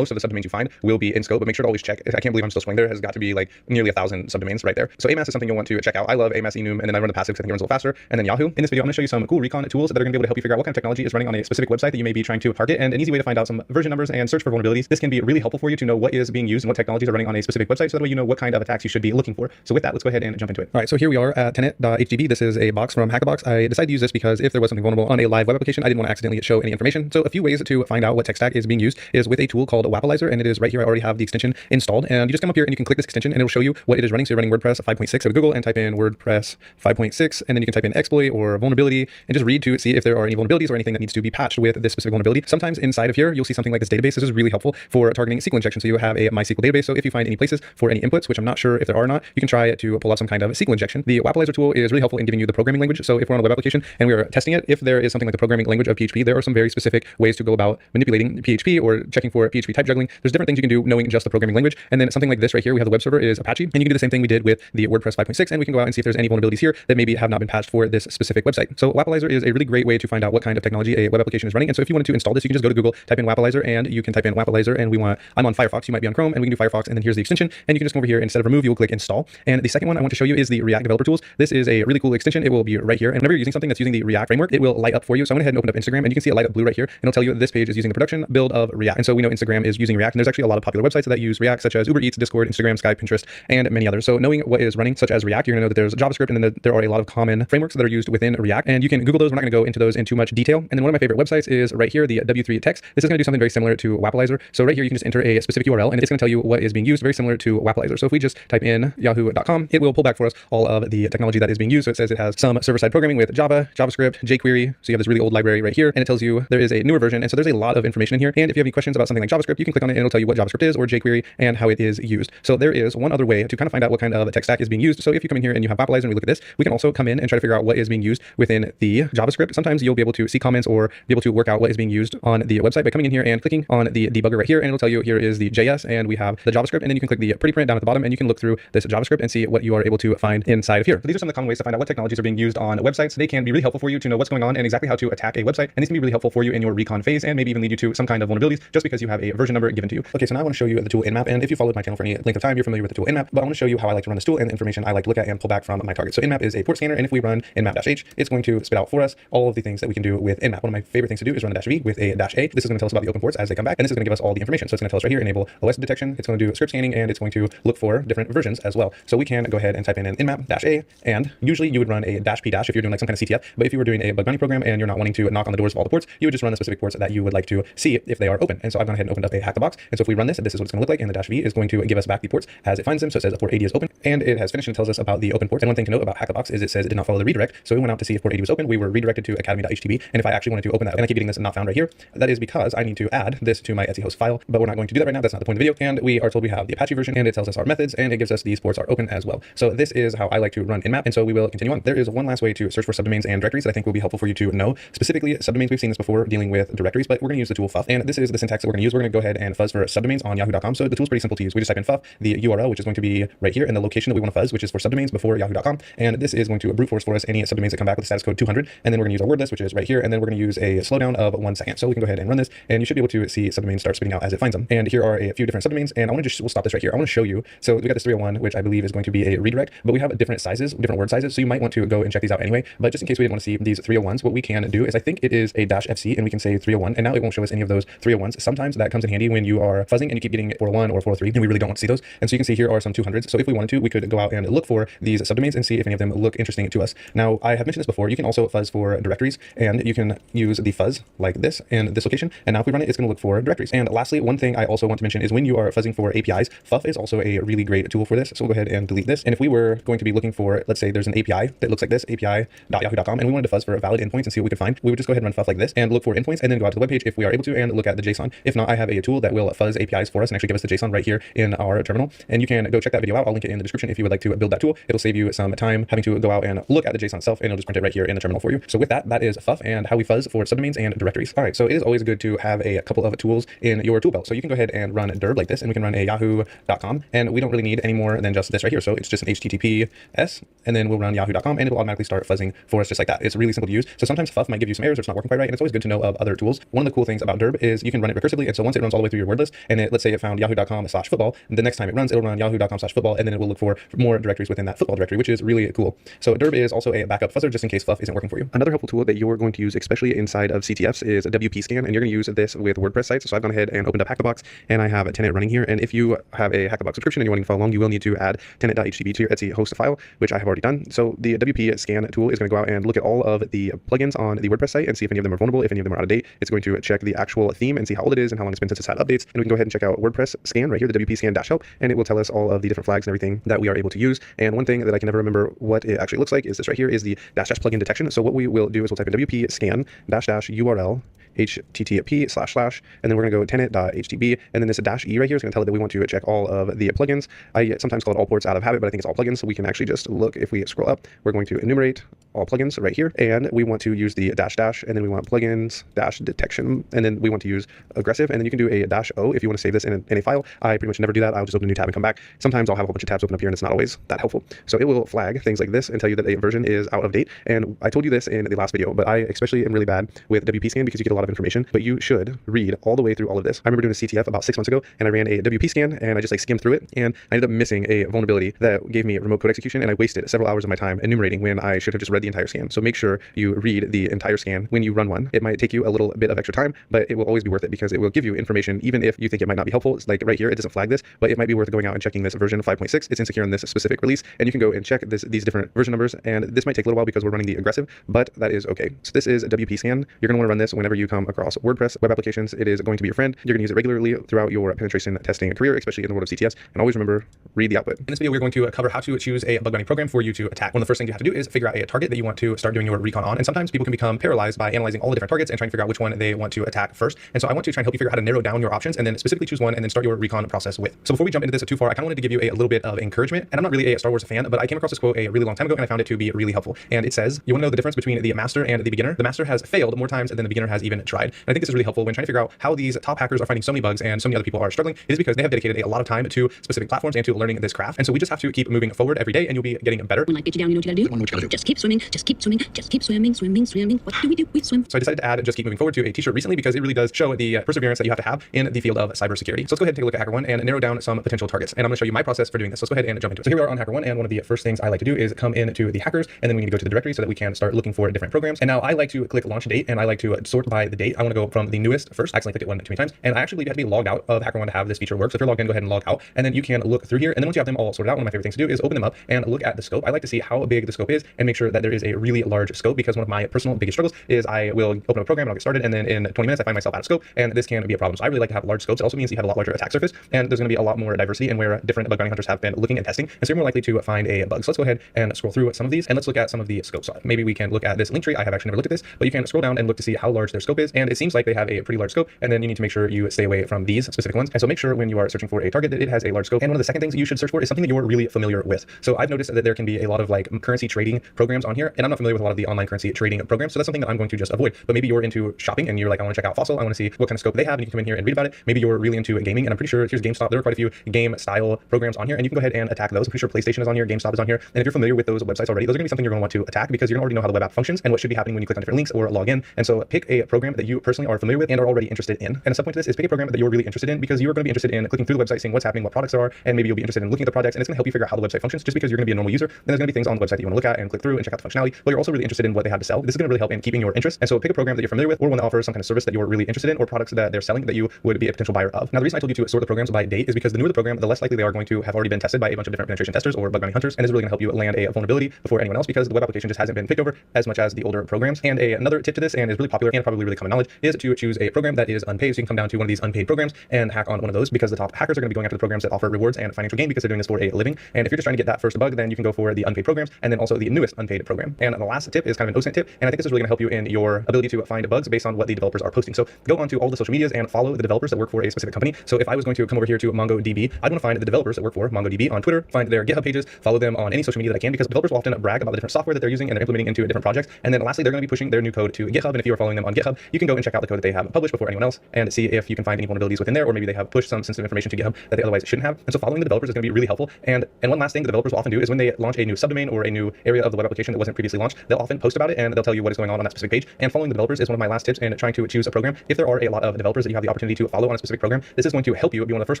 most of the subdomains you find will be in scope, but make sure to always check. I can't believe I'm still swinging. There has got to be like nearly 1,000 subdomains right there. So AMAS is something you'll want to check out. I love AMAS enum, and then I run the passive because I think it runs a little faster. And then Yahoo. In this video, I'm going to show you some cool recon tools that are going to be able to help you figure out what kind of technology is running on a specific website that you may be trying to target, and an easy way to find out some version numbers and search for vulnerabilities. This can be really helpful for you to know what is being used and what technologies are running on a specific website, so that way you know what kind of attacks you should be looking for. So with that, let's go ahead and jump into it. All right, so here we are at tenet.hdb. This is a box from Hack-a-Box. I decided to use this because if there was something vulnerable on a live web application, I didn't want to accidentally show any information. So a few ways to find out what tech stack is being used is with a tool called Wappalizer, and it is right here. I already have the extension installed, and you just come up here and you can click this extension and it'll show you what it is running. So you're running WordPress 5.6 out of Google and type in WordPress 5.6, and then you can type in exploit or vulnerability and just read to see if there are any vulnerabilities or anything that needs to be patched with this specific vulnerability. Sometimes inside of here, you'll see something like this database. This is really helpful for targeting SQL injection. So you have a MySQL database. So if you find any places for any inputs, which I'm not sure if there are or not, you can try to pull up some kind of SQL injection. The Wappalizer tool is really helpful in giving you the programming language. So if we're on a web application and we are testing it, if there is something like the programming language of PHP, there are some very specific ways to go about manipulating PHP or checking for PHP type juggling. There's different things you can do knowing just the programming language. And then something like this right here, we have the web server is Apache, and you can do the same thing we did with the WordPress 5.6, and we can go out and see if there's any vulnerabilities here that maybe have not been patched for this specific website. So Wappalizer is a really great way to find out what kind of technology a web application is running. And so if you wanted to install this, you can just go to Google, type in Wappalizer, and you can type in Wappalizer, and I'm on Firefox, you might be on Chrome, and we can do Firefox, and then here's the extension, and you can just come over here, instead of remove, you will click install. And the second one I want to show you is the React Developer Tools. This is a really cool extension. It will be right here, and whenever you're using something that's using the React framework, it will light up for you. So I went ahead and opened up Instagram, and you can see it light up blue right here, and it'll tell you this page is using a production build of React. And so we know Instagram is using React, and there's actually a lot of popular websites that use React, such as Uber Eats, Discord, Instagram, Skype, Pinterest, and many others. So knowing what is running, such as React, you're gonna know that there's JavaScript, and then there are a lot of common frameworks that are used within React, and you can Google those. We're not gonna go into those in too much detail. And then one of my favorite websites is right here, the W3 Text. This is gonna do something very similar to Wappalizer. So right here, you can just enter a specific URL, and it's gonna tell you what is being used, very similar to Wappalizer. So if we just type in yahoo.com, it will pull back for us all of the technology that is being used. So it says it has some server-side programming with Java, JavaScript, jQuery. So you have this really old library right here, and it tells you there is a newer version. And so there's a lot of information in here. And if you have any questions about something like JavaScript, you can click on it and it'll tell you what JavaScript is, or jQuery, and how it is used. So there is one other way to kind of find out what kind of tech stack is being used. So if you come in here and you have Wappalizer and we look at this, we can also come in and try to figure out what is being used within the JavaScript. Sometimes you'll be able to see comments or be able to work out what is being used on the website by coming in here and clicking on the debugger right here, and it'll tell you here is the JS, and we have the JavaScript, and then you can click the pretty print down at the bottom, and you can look through this JavaScript and see what you are able to find inside of here. So these are some of the common ways to find out what technologies are being used on websites. They can be really helpful for you to know what's going on and exactly how to attack a website, and these can be really helpful for you in your recon phase, and maybe even lead you to some kind of vulnerabilities just because you have a version number given to you. Okay, so now I want to show you the tool Nmap, and if you followed my channel for any length of time, you're familiar with the tool Nmap, but I want to show you how I like to run this tool and the information I like to look at and pull back from my target. So Nmap is a port scanner, and if we run nmap-h, it's going to spit out for us all of the things that we can do with Nmap. One of my favorite things to do is run a -v with a -a. This is going to tell us about the open ports as they come back, and this is going to give us all the information. So it's going to tell us right here, enable OS detection. It's going to do script scanning, and it's going to look for different versions as well. So we can go ahead and type in an nmap-a, and usually you would run a -p- if you're doing like some kind of CTF, but if you were doing a bug bounty program and you're not wanting to knock on the doors of all the ports, you would just run the specific ports that you would like to see if they are open. And so I've gone ahead and opened up a Hack-a-Box, and so if we run this is what it's going to look like, and the -v is going to give us back the ports as it finds them. So it says port 80 is open, and it has finished and tells us about the open ports. And one thing to note about Hack-a-Box is it says it did not follow the redirect. So we went out to see if port 80 was open. We were redirected to academy.htb, and if I actually wanted to open that, and I keep getting this not found right here, that is because I need to add this to my Etsy host file, but we're not going to do that right now. That's not the point of the video. And we are told we have the Apache version, and it tells us our methods, and it gives us these ports are open as well. So this is how I like to run Nmap, and so we will continue on. There is one last way to search for subdomains and directories that I think will be helpful for you to know specifically specifically subdomains. We've seen this before dealing with directories, but we're going to use the tool fuff. And this is the syntax that we're going to use. We're going to go ahead and fuzz for subdomains on yahoo.com. So the tool's pretty simple to use. We just type in fuff, the URL, which is going to be right here, and the location that we want to fuzz, which is for subdomains before yahoo.com. And this is going to brute force for us any subdomains that come back with the status code 200. And then we're going to use our word list, which is right here. And then we're going to use a slowdown of 1 second. So we can go ahead and run this, and you should be able to see subdomains start spitting out as it finds them. And here are a few different subdomains. And we'll stop this right here. I want to show you. So we got this 301, which I believe is going to be a redirect, but we have different sizes, different word sizes. So you might want to go and check these out anyway. But just in case we didn't want to see these 301s, what we can do is I think it is a -FC, and we can say 301. And now it won't show us any of those 301s. Sometimes that comes in handy when you are fuzzing and you keep getting 401 or 403, and we really don't want to see those. And so you can see here are some 200s. So if we wanted to, we could go out and look for these subdomains and see if any of them look interesting to us. Now, I have mentioned this before. You can also fuzz for directories, and you can use the fuzz like this in this location. And now if we run it, it's going to look for directories. And lastly, one thing I also want to mention is when you are fuzzing for APIs, fuff is also a really great tool for this. So we'll go ahead and delete this. And if we were going to be looking for, let's say there's an API that looks like this, api.yahoo.com, and we wanted to fuzz for valid endpoints and see what we could find, we would just go ahead and run fuff like this and look for endpoints and then go out to the webpage if we are able to and look at the JSON. If not, I have a tool that will fuzz APIs for us and actually give us the JSON right here in our terminal. And you can go check that video out. I'll link it in the description if you would like to build that tool. It'll save you some time having to go out and look at the JSON itself, and it'll just print it right here in the terminal for you. So with that, that is fuff and how we fuzz for subdomains and directories. All right, so it is always good to have a couple of tools in your tool belt. So you can go ahead and run dirb like this, and we can run a yahoo.com, and we don't really need any more than just this right here. So it's just an HTTPS, and then we'll run yahoo.com, and it'll automatically start fuzzing for us just like that. It's really simple to use. So sometimes fuff might give you some errors or it's not working quite right, and it's always good to know of other tools. One of the cool things about dirb is you can run it recursively, and so once it runs all the way through your word list, and let's say it found yahoo.com/football, the next time it runs, it'll run yahoo.com/football, and then it will look for more directories within that football directory, which is really cool. So dirb is also a backup fuzzer just in case fuff isn't working for you. Another helpful tool that you're going to use, especially inside of CTFs, is WP Scan, and you're going to use this with WordPress sites. So I've gone ahead and opened up Hack-the-Box, and I have a tenant running here. And if you have a Hack-the-Box subscription and you're wanting to follow along, you will need to add tenant.htb to your Etsy host file, which I have already done. So the WP Scan tool is going to go out and look at all of the plugins on the WordPress site and see if any of them are vulnerable, if any of them are out of date. It's going to check the actual theme and see how old it is and how long it's been since it's had updates. And we can go ahead and check out WordPress Scan right here, the WP Scan -help, and it will tell us all of the different flags and everything that we are able to use. And one thing that I can never remember what it actually looks like is this right here is the -- plugin detection. So what we will do is we'll type in WP Scan --URL http// and then we're going to go tenant.htb, and then this -e right here is going to tell it that we want to check all of the plugins. I sometimes call it all ports out of habit, but I think it's all plugins. So we can actually just look. If we scroll up, we're going to enumerate all plugins right here, and we want to use the --, and then we want plugins -detection, and then we want to use aggressive, and then you can do a -o if you want to save this in a file. I pretty much never do that. I'll just open a new tab and come back. Sometimes I'll have a whole bunch of tabs open up here, and it's not always that helpful. So it will flag things like this and tell you that a version is out of date. And I told you this in the last video, but I especially am really bad with WP Scan because you get a lot of information, but you should read all the way through all of this. I remember doing a CTF about 6 months ago, and I ran a WP Scan, and I just skimmed through it, and I ended up missing a vulnerability that gave me remote code execution, and I wasted several hours of my time enumerating when I should have just read the entire scan. So make sure you read the entire scan when you run one. It might take you a little bit of extra time, but it will always be worth it because it will give you information even if you think it might not be helpful. It's like right here, it doesn't flag this, but it might be worth going out and checking this version 5.6. It's insecure in this specific release, and you can go and check these different version numbers, and this might take a little while because we're running the aggressive, but that is okay. So this is WP Scan. You're going to want to run this whenever you come across WordPress web applications. It is going to be your friend. You're going to use it regularly throughout your penetration testing career, especially in the world of CTS. And always remember, read the output. In this video, we're going to cover how to choose a bug bounty program for you to attack. One of the first things you have to do is figure out a target that you want to start doing your recon on. And sometimes people can become paralyzed by analyzing all the different targets and trying to figure out which one they want to attack first. And so I want to try and help you figure out how to narrow down your options and then specifically choose one and then start your recon process with. So before we jump into this too far, I kind of wanted to give you a little bit of encouragement. And I'm not really a Star Wars fan, but I came across this quote a really long time ago and I found it to be really helpful. And it says, you want to know the difference between the master and the beginner? The master has failed more times than the beginner has even tried. And I think this is really helpful when trying to figure out how these top hackers are finding so many bugs and so many other people are struggling. It is because they have dedicated a lot of time to specific platforms and to learning this craft. And so we just have to keep moving forward every day and you'll be getting better. When life gets you down, you know what you gotta do? What you gotta do? Just keep swimming, just keep swimming, just keep swimming, swimming, swimming. What do? We swim. So I decided to add just keep moving forward to a t-shirt recently because it really does show the perseverance that you have to have in the field of cybersecurity. So let's go ahead and take a look at HackerOne and narrow down some potential targets. And I'm gonna show you my process for doing this. So let's go ahead and jump into it. So here we are on HackerOne, and one of the first things I like to do is come into the hackers, and then we need to go to the directory so that we can start looking for different programs. And now I like to click launch date, and I like to sort by the date. I want to go from the newest first. I accidentally clicked it one too many times, and I actually believe you have to be logged out of HackerOne to have this feature work. So if you're logged in, go ahead and log out, and then you can look through here. And then once you have them all sorted out, one of my favorite things to do is open them up and look at the scope. I like to see how big the scope is and make sure that there is a really large scope, because one of my personal biggest struggles is I will open a program and I'll get started, and then in 20 minutes I find myself out of scope, and this can be a problem. So I really like to have large scopes. It also means you have a lot larger attack surface, and there's going to be a lot more diversity in where different bug bounty hunters have been looking and testing, and so you're more likely to find a bug. So let's go ahead and scroll through some of these, and let's look at some of the scopes. Maybe we can look at this link tree. I have actually never looked at this, but you can scroll down and look to see how large their scope scope is, and it seems like they have a pretty large scope, and then you need to make sure you stay away from these specific ones. And so make sure when you are searching for a target that it has a large scope. And one of the second things that you should search for is something that you're really familiar with. So I've noticed that there can be a lot of like currency trading programs on here, and I'm not familiar with a lot of the online currency trading programs, so that's something that I'm going to just avoid. But maybe you're into shopping and you're like, I want to check out Fossil, I want to see what kind of scope they have, and you can come in here and read about it. Maybe you're really into gaming, and I'm pretty sure here's GameStop. There are quite a few game style programs on here, and you can go ahead and attack those. I'm pretty sure PlayStation is on here, GameStop is on here, and if you're familiar with those websites already, those are going to be something you're going to want to attack because you're going to already know how the web app functions and what should be happening when you click on different links or log in. And so pick a program that you personally are familiar with and are already interested in. And a subpoint to this is pick a program that you're really interested in, because you're going to be interested in clicking through the website, seeing what's happening, what products there are, and maybe you'll be interested in looking at the projects, and it's going to help you figure out how the website functions. Just because you're going to be a normal user, then there's going to be things on the website that you want to look at and click through and check out the functionality, but you're also really interested in what they have to sell. This is going to really help in keeping your interest. And so pick a program that you're familiar with, or one that offers some kind of service that you're really interested in, or products that they're selling that you would be a potential buyer of. Now, the reason I told you to sort the programs by date is because the newer the program, the less likely they are going to have already been tested by a bunch of different penetration testers or bug bounty hunters, and is really going to help you land a vulnerability before anyone else, because the web application just hasn't been picked over as much as the older programs. And another tip to this, and is really popular and probably really common knowledge, is to choose a program that is unpaid. So you can come down to one of these unpaid programs and hack on one of those, because the top hackers are going to be going after the programs that offer rewards and financial gain, because they're doing this for a living. And if you're just trying to get that first bug, then you can go for the unpaid programs, and then also the newest unpaid program. And the last tip is kind of an OSINT tip, and I think this is really going to help you in your ability to find bugs based on what the developers are posting. So go onto all the social medias and follow the developers that work for a specific company. So if I was going to come over here to MongoDB, I'd want to find the developers that work for MongoDB on Twitter, find their GitHub pages, follow them on any social media that I can, because developers will often brag about the different software that they're using and they're implementing into different projects. And then lastly, they're going to be pushing their new code to GitHub. And if you are following them on GitHub, you can go and check out the code that they have published before anyone else and see if you can find any vulnerabilities within there, or maybe they have pushed some sensitive information to GitHub that they otherwise shouldn't have. And so following the developers is going to be really helpful. And one last thing the developers will often do is when they launch a new subdomain or a new area of the web application that wasn't previously launched, they'll often post about it and they'll tell you what is going on that specific page. And following the developers is one of my last tips in trying to choose a program. If there are a lot of developers that you have the opportunity to follow on a specific program, this is going to help you be one of the first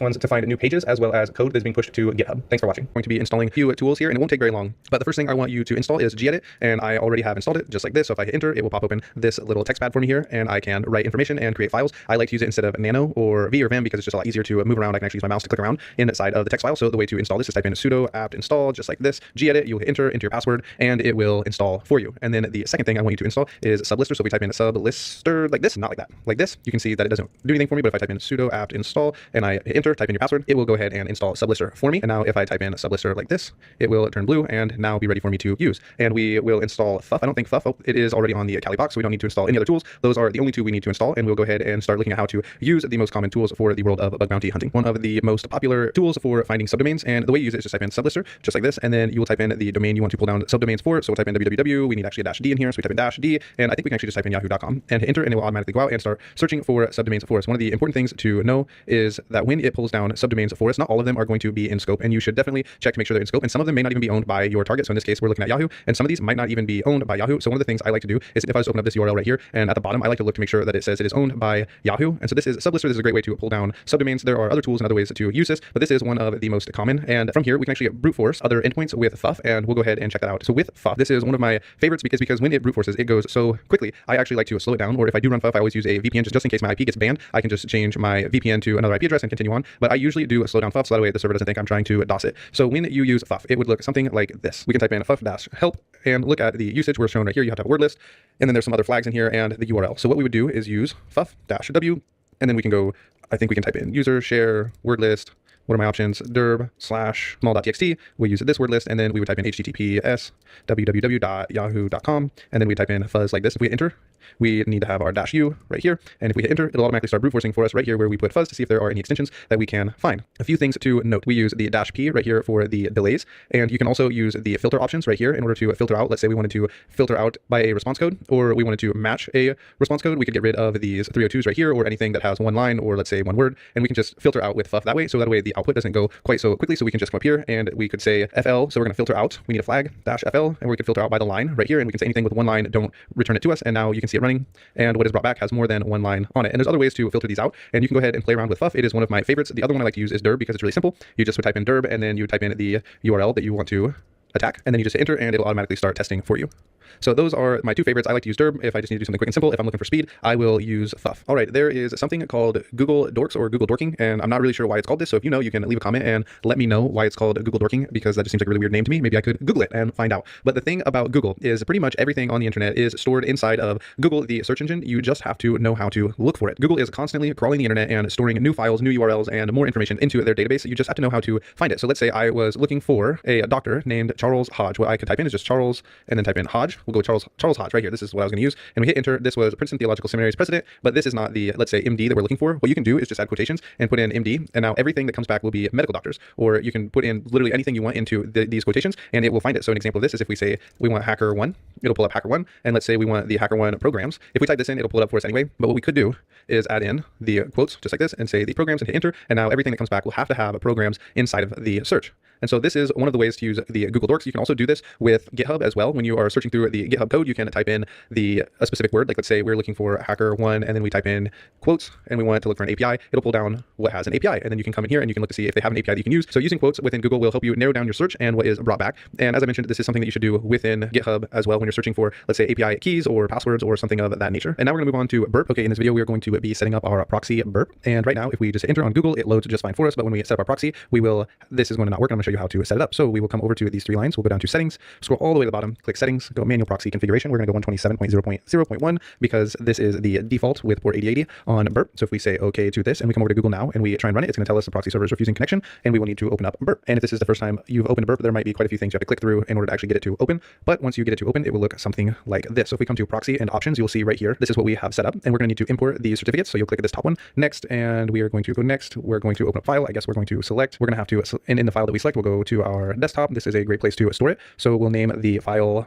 ones to find new pages as well as code that is being pushed to GitHub. Thanks for watching. I'm going to be installing a few tools here, and it won't take very long. But the first thing I want you to install is gedit, and I already have installed it just like this. So if I hit enter, it will pop open this little text pad for me here, and I can write information and create files. I like to use it instead of Nano or V or Vim because it's just a lot easier to move around. I can actually use my mouse to click around inside of the text file. So the way to install this is type in sudo apt install just like this, gedit, you'll hit enter your password, and it will install for you. And then the second thing I want you to install is sublister. So we type in sublister like this, not like that, like this. You can see that it doesn't do anything for me, but if I type in sudo apt install and I hit enter, type in your password, it will go ahead and install sublister for me. And now if I type in sublister like this, it will turn blue and now be ready for me to use. And we will install Fuff. I don't think Fuff, it is already on the Kali box, so we don't need to install any other tools. Those are the only two we need to install, and we'll go ahead and start looking at how to use the most common tools for the world of bug bounty hunting. One of the most popular tools for finding subdomains, and the way you use it is just type in sublister, just like this, and then you will type in the domain you want to pull down subdomains for. So we'll type in www, we need actually a -d in here, so we type in -d, and I think we can actually just type in yahoo.com and hit enter, and it will automatically go out and start searching for subdomains for us. One of the important things to know is that when it pulls down subdomains for us, not all of them are going to be in scope, and you should definitely check to make sure they're in scope, and some of them may not even be owned by your target. So in this case, we're looking at Yahoo, and some of these might not even be owned by Yahoo. So one of the things I like to do is if I just open up this URL right here, and at the bottom, I like to look to make sure that it says it is owned by Yahoo. And so this is Sublister. This is a great way to pull down subdomains. There are other tools and other ways to use this, but this is one of the most common. And from here, we can actually brute force other endpoints with Fuff, and we'll go ahead and check that out. So with Fuff, this is one of my favorites because when it brute forces, it goes so quickly. I actually like to slow it down, or if I do run Fuff, I always use a VPN just in case my IP gets banned. I can just change my VPN to another IP address and continue on. But I usually do slow down Fuff, so that way the server doesn't think I'm trying to DOS it. So when you use Fuff, it would look something like this. We can type in fuff-help and look at the usage we're shown right here. You have to have a word list, and then there's some other flags in here and the URL. So what we would do is use fuff-w, and then we can go, I think we can type in user, share, word list. What are my options? derb/small.txt. We use this word list, and then we would type in https www.yahoo.com, and then we type in fuzz like this. If we hit enter, we need to have our -u right here, and if we hit enter, it'll automatically start brute forcing for us right here where we put fuzz to see if there are any extensions that we can find. A few things to note: we use the -p right here for the delays, and you can also use the filter options right here in order to filter out. Let's say we wanted to filter out by a response code, or we wanted to match a response code. We could get rid of these 302s right here, or anything that has one line, or let's say one word, and we can just filter out with Fuff that way. So that way the output doesn't go quite so quickly. So we can just come up here and we could say FL. So we're going to filter out. We need a flag -FL, and we can filter out by the line right here, and we can say anything with one line, don't return it to us. And now you can see it running, and what is brought back has more than one line on it. And there's other ways to filter these out, and you can go ahead and play around with Fuff. It is one of my favorites. The other one I like to use is derb because it's really simple. You just would type in derb, and then you type in the URL that you want to attack, and then you just hit enter, and it'll automatically start testing for you. So those are my two favorites. I like to use derb if I just need to do something quick and simple. If I'm looking for speed, I will use Fuff. All right, there is something called Google Dorks or Google Dorking, and I'm not really sure why it's called this. So if you know, you can leave a comment and let me know why it's called Google Dorking, because that just seems like a really weird name to me. Maybe I could Google it and find out. But the thing about Google is pretty much everything on the internet is stored inside of Google, the search engine. You just have to know how to look for it. Google is constantly crawling the internet and storing new files, new URLs, and more information into their database. You just have to know how to find it. So let's say I was looking for a doctor named Charles Hodge. What I could type in is just Charles and then type in Hodge. college. We'll go with Charles Hodge right here. This is what I was going to use. And we hit enter. This was Princeton Theological Seminary's president, but this is not the, let's say, MD that we're looking for. What you can do is just add quotations and put in MD. And now everything that comes back will be medical doctors, or you can put in literally anything you want into these quotations and it will find it. So an example of this is if we say we want HackerOne, it'll pull up HackerOne. And let's say we want the HackerOne programs. If we type this in, it'll pull it up for us anyway. But what we could do is add in the quotes just like this and say the programs and hit enter. And now everything that comes back will have to have programs inside of the search. And so this is one of the ways to use the Google Dorks. You can also do this with GitHub as well. When you are searching through the GitHub code, you can type in a specific word. Like let's say we're looking for HackerOne, and then we type in quotes, and we want to look for an API. It'll pull down what has an API, and then you can come in here and you can look to see if they have an API that you can use. So using quotes within Google will help you narrow down your search and what is brought back. And as I mentioned, this is something that you should do within GitHub as well when you're searching for, let's say, API keys or passwords or something of that nature. And now we're going to move on to burp. Okay, in this video, we are going to be setting up our proxy burp. And right now, if we just enter on Google, it loads just fine for us. But when we set up our proxy, this is going to not work. I'm going to show you how to set it up. So we will come over to these three lines. We'll go down to settings, scroll all the way to the bottom, click settings, go manual proxy configuration. We're going to go 127.0.0.1 because this is the default with port 8080 on burp. So if we say okay to this and we come over to Google now and we try and run it, it's going to tell us the proxy server is refusing connection and we will need to open up burp. And if this is the first time you've opened burp, there might be quite a few things you have to click through in order to actually get it to open. But once you get it to open, it will look something like this. So if we come to proxy and options, you'll see right here, this is what we have set up. And we're going to need to import these certificates. So you'll click at this top one next, and we are going to go next. We're going to open up file. I guess we're going to select. We're going to have to, and in the file that we select, we'll go to our desktop. This is a great place to store it. So we'll name the file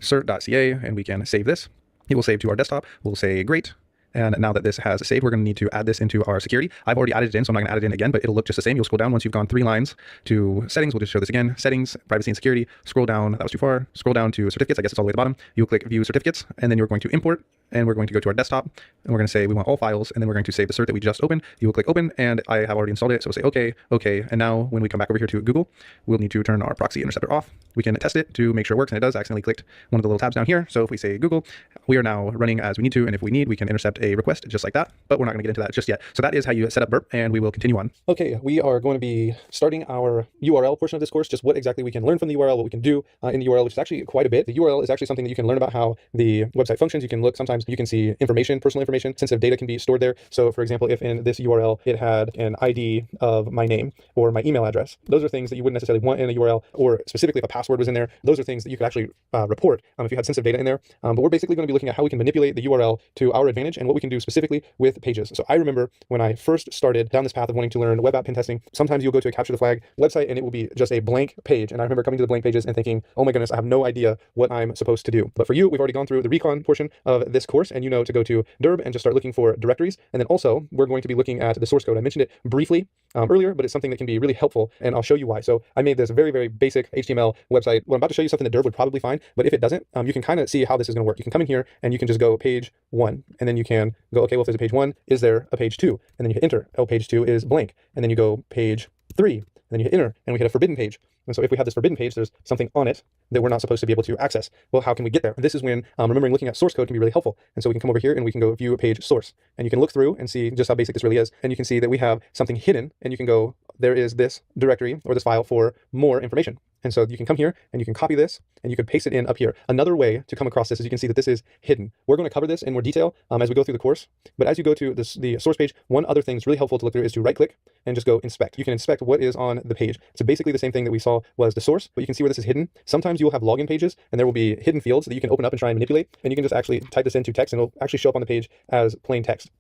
cert.ca and we can save this. It will save to our desktop. We'll say great. And now that this has saved, we're going to need to add this into our security. I've already added it in, so I'm not going to add it in again, but it'll look just the same. You'll scroll down once you've gone 3 lines to settings. We'll just show this again. Settings, privacy and security. Scroll down. That was too far. Scroll down to certificates. I guess it's all the way at the bottom. You'll click view certificates, and then you're going to import. And we're going to go to our desktop, and we're going to say we want all files, and then we're going to save the cert that we just opened. You will click open, and I have already installed it, so we'll say okay, okay. And now when we come back over here to Google, we'll need to turn our proxy interceptor off. We can test it to make sure it works, and it does. I accidentally clicked one of the little tabs down here. So if we say Google, we are now running as we need to, and if we need, we can intercept a request just like that, but we're not going to get into that just yet. So that is how you set up burp, and we will continue on. Okay, we are going to be starting our URL portion of this course, just what exactly we can learn from the URL, what we can do in the URL, which is actually quite a bit. The URL is actually something that you can learn about how the website functions. You can look, sometimes you can see information, personal information, sensitive data can be stored there. So for example, if in this URL it had an ID of my name or my email address, those are things that you wouldn't necessarily want in a URL, or specifically if a password was in there, those are things that you could actually report if you had sensitive data in there. But we're basically going to be looking at how we can manipulate the URL to our advantage and what we can do specifically with pages. So I remember when I first started down this path of wanting to learn web app pen testing, sometimes you'll go to a capture the flag website and it will be just a blank page. And I remember coming to the blank pages and thinking, oh my goodness, I have no idea what I'm supposed to do. But for you, we've already gone through the recon portion of this course, and you know to go to Derb and just start looking for directories. And then also we're going to be looking at the source code. I mentioned it briefly earlier, but it's something that can be really helpful, and I'll show you why. So I made this very, very basic HTML website. Well, I'm about to show you something that Derb would probably find, but if it doesn't, you can kind of see how this is going to work. You can come in here and you can just go page 1, and then you can go, okay, well, if there's a page 1, is there a page 2? And then you hit enter. Oh, page 2 is blank. And then you go page 3, and then you hit enter, and we hit a forbidden page. And so if we have this forbidden page, there's something on it that we're not supposed to be able to access. Well, how can we get there? This is when remembering looking at source code can be really helpful. And so we can come over here and we can go view page source, and you can look through and see just how basic this really is. And you can see that we have something hidden, and you can go, there is this directory or this file for more information. And so you can come here and you can copy this and you can paste it in up here. Another way to come across this is you can see that this is hidden. We're going to cover this in more detail as we go through the course. But as you go to the source page, one other thing that's really helpful to look through is to right click and just go inspect. You can inspect what is on the page. So basically the same thing that we saw was the source, but you can see where this is hidden. Sometimes you will have login pages and there will be hidden fields that you can open up and try and manipulate. And you can just actually type this into text and it'll actually show up on the page as plain text.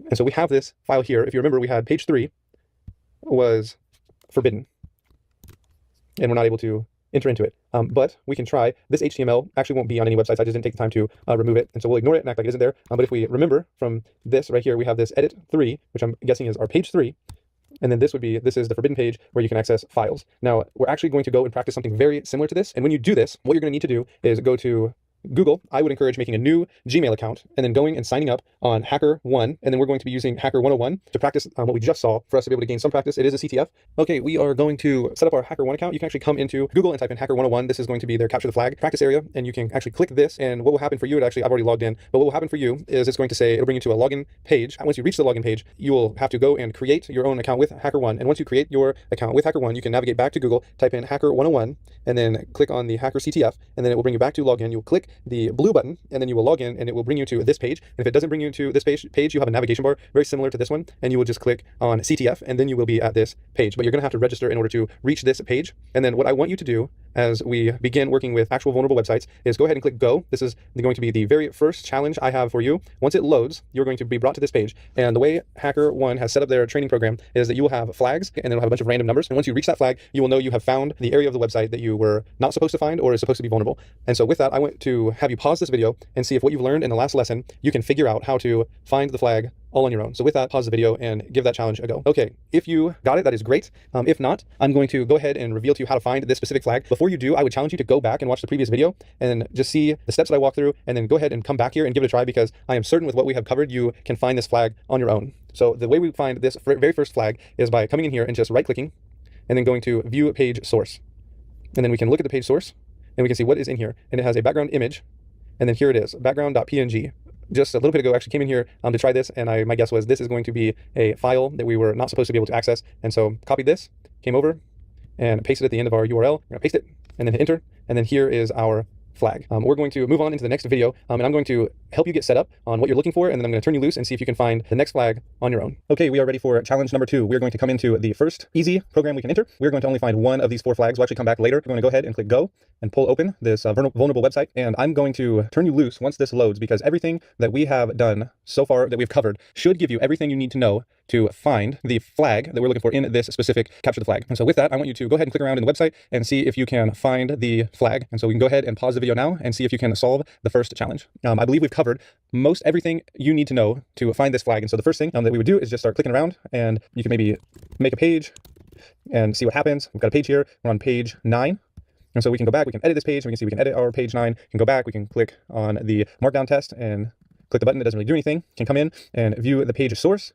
And so we have this file here. If you remember, we had page 3 was forbidden, and we're not able to enter into it. But we can try. This HTML actually won't be on any websites. I just didn't take the time to remove it. And so we'll ignore it and act like it isn't there. But if we remember from this right here, we have this edit 3, which I'm guessing is our page 3. And then this is the forbidden page where you can access files. Now, we're actually going to go and practice something very similar to this. And when you do this, what you're going to need to do is go to Google. I would encourage making a new Gmail account and then going and signing up on HackerOne. And then we're going to be using Hacker101 to practice what we just saw for us to be able to gain some practice. It is a CTF. Okay, we are going to set up our HackerOne account. You can actually come into Google and type in Hacker101. This is going to be their capture the flag practice area. And you can actually click this. And what will happen for you, I've already logged in, but what will happen for you is it's going to say, it'll bring you to a login page. Once you reach the login page, you will have to go and create your own account with HackerOne. And once you create your account with HackerOne, you can navigate back to Google, type in Hacker101, and then click on the Hacker CTF. And then it will bring you back to login. You'll click the blue button, and then you will log in, and it will bring you to this page. And if it doesn't bring you to this page, you have a navigation bar very similar to this one, and you will just click on CTF, and then you will be at this page. But you're going to have to register in order to reach this page. And then what I want you to do as we begin working with actual vulnerable websites is go ahead and click go. This is going to be the very first challenge I have for you. Once it loads, you're going to be brought to this page. And the way HackerOne has set up their training program is that you will have flags and it'll have a bunch of random numbers. And once you reach that flag, you will know you have found the area of the website that you were not supposed to find or is supposed to be vulnerable. And so with that, I want to have you pause this video and see if what you've learned in the last lesson, you can figure out how to find the flag all on your own. So with that, pause the video and give that challenge a go. Okay, if you got it, that is great. If not, I'm going to go ahead and reveal to you how to find this specific flag. Before you do, I would challenge you to go back and watch the previous video and just see the steps that I walk through, and then go ahead and come back here and give it a try, because I am certain with what we have covered, you can find this flag on your own. So the way we find this very first flag is by coming in here and just right-clicking and then going to view page source. And then we can look at the page source and we can see what is in here. And it has a background image. And then here it is, background.png. Just a little bit ago, I actually came in here to try this, and my guess was this is going to be a file that we were not supposed to be able to access. And so copied this, came over, and pasted it at the end of our URL. We're gonna paste it, and then hit enter, and then here is our flag. We're going to move on into the next video, and I'm going to help you get set up on what you're looking for, and then I'm going to turn you loose and see if you can find the next flag on your own. Okay, we are ready for challenge number 2. We're going to come into the first easy program we can enter. We're going to only find one of these 4 flags. We'll actually come back later. We're going to go ahead and click go and pull open this vulnerable website, and I'm going to turn you loose once this loads, because everything that we have done so far that we've covered should give you everything you need to know to find the flag that we're looking for in this specific capture the flag. And so with that, I want you to go ahead and click around in the website and see if you can find the flag. And so we can go ahead and pause the video now and see if you can solve the first challenge. I believe we've covered most everything you need to know to find this flag. And so the first thing that we would do is just start clicking around, and you can maybe make a page and see what happens. We've got a page here. We're on page 9. And so we can go back, we can edit this page, and we can see we can edit our page 9. We can go back, we can click on the markdown test and click the button that doesn't really do anything. Can come in and view the page source.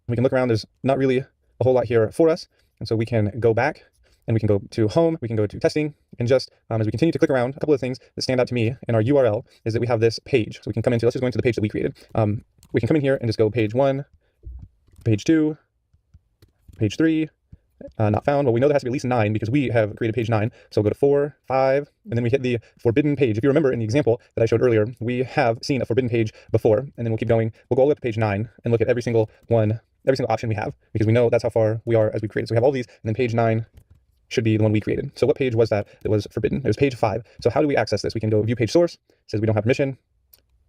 We can look around. There's not really a whole lot here for us. And so we can go back and we can go to home, we can go to testing, and just as we continue to click around, a couple of things that stand out to me in our URL is that we have this page. So we can come into, let's just go into the page that we created. We can come in here and just go page 1, page 2, page 3, not found. Well, we know there has to be at least 9 because we have created page 9. So we'll go to 4, 5, and then we hit the forbidden page. If you remember in the example that I showed earlier, we have seen a forbidden page before, and then we'll keep going. We'll go all the way up to page 9 and look at every single one, every single option we have, because we know that's how far we are as we created. So we have all these, and then page 9 should be the one we created. So what page was that was forbidden? It was page 5. So how do we access this? We can go view page source. It says we don't have permission,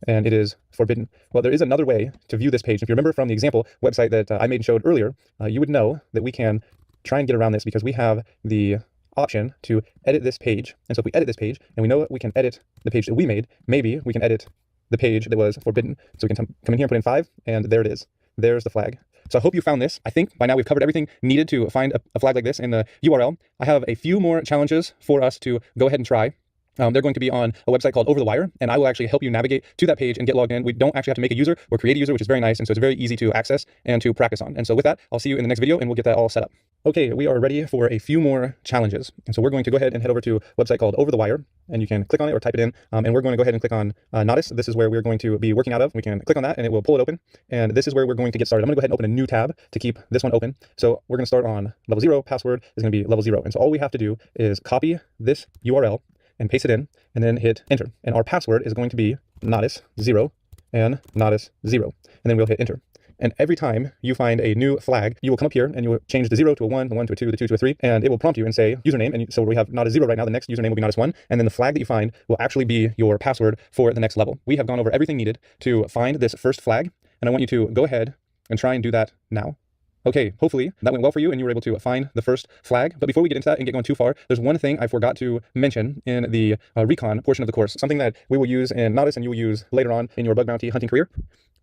and it is forbidden. Well, there is another way to view this page. If you remember from the example website that I made and showed earlier, you would know that we can try and get around this because we have the option to edit this page. And so if we edit this page and we know that we can edit the page that we made, maybe we can edit the page that was forbidden. So we can come in here and put in 5, and there it is. There's the flag. So I hope you found this. I think by now we've covered everything needed to find a flag like this in the URL. I have a few more challenges for us to go ahead and try. They're going to be on a website called Over the Wire, and I will actually help you navigate to that page and get logged in. We don't actually have to make a user or create a user, which is very nice, and so it's very easy to access and to practice on. And so with that, I'll see you in the next video, and we'll get that all set up. Okay, we are ready for a few more challenges. And so we're going to go ahead and head over to a website called Over the Wire, and you can click on it or type it in, and we're going to go ahead and click on Nodus. This is where we're going to be working out of. We can click on that, and it will pull it open, and this is where we're going to get started. I'm going to go ahead and open a new tab to keep this one open. So we're going to start on level 0. Password is going to be level 0. And so all we have to do is copy this URL and paste it in, and then hit enter. And our password is going to be Nodus0 and Nodus0. And then we'll hit enter. And every time you find a new flag, you will come up here and you will change the 0 to a 1, the 1 to a 2, the 2 to a 3, and it will prompt you and say username. And so we have Nodus0 right now. The next username will be Nodus1. And then the flag that you find will actually be your password for the next level. We have gone over everything needed to find this first flag. And I want you to go ahead and try and do that now. Okay, hopefully that went well for you and you were able to find the first flag. But before we get into that and get going too far, there's one thing I forgot to mention in the recon portion of the course, something that we will use in Nodus and you will use later on in your bug bounty hunting career,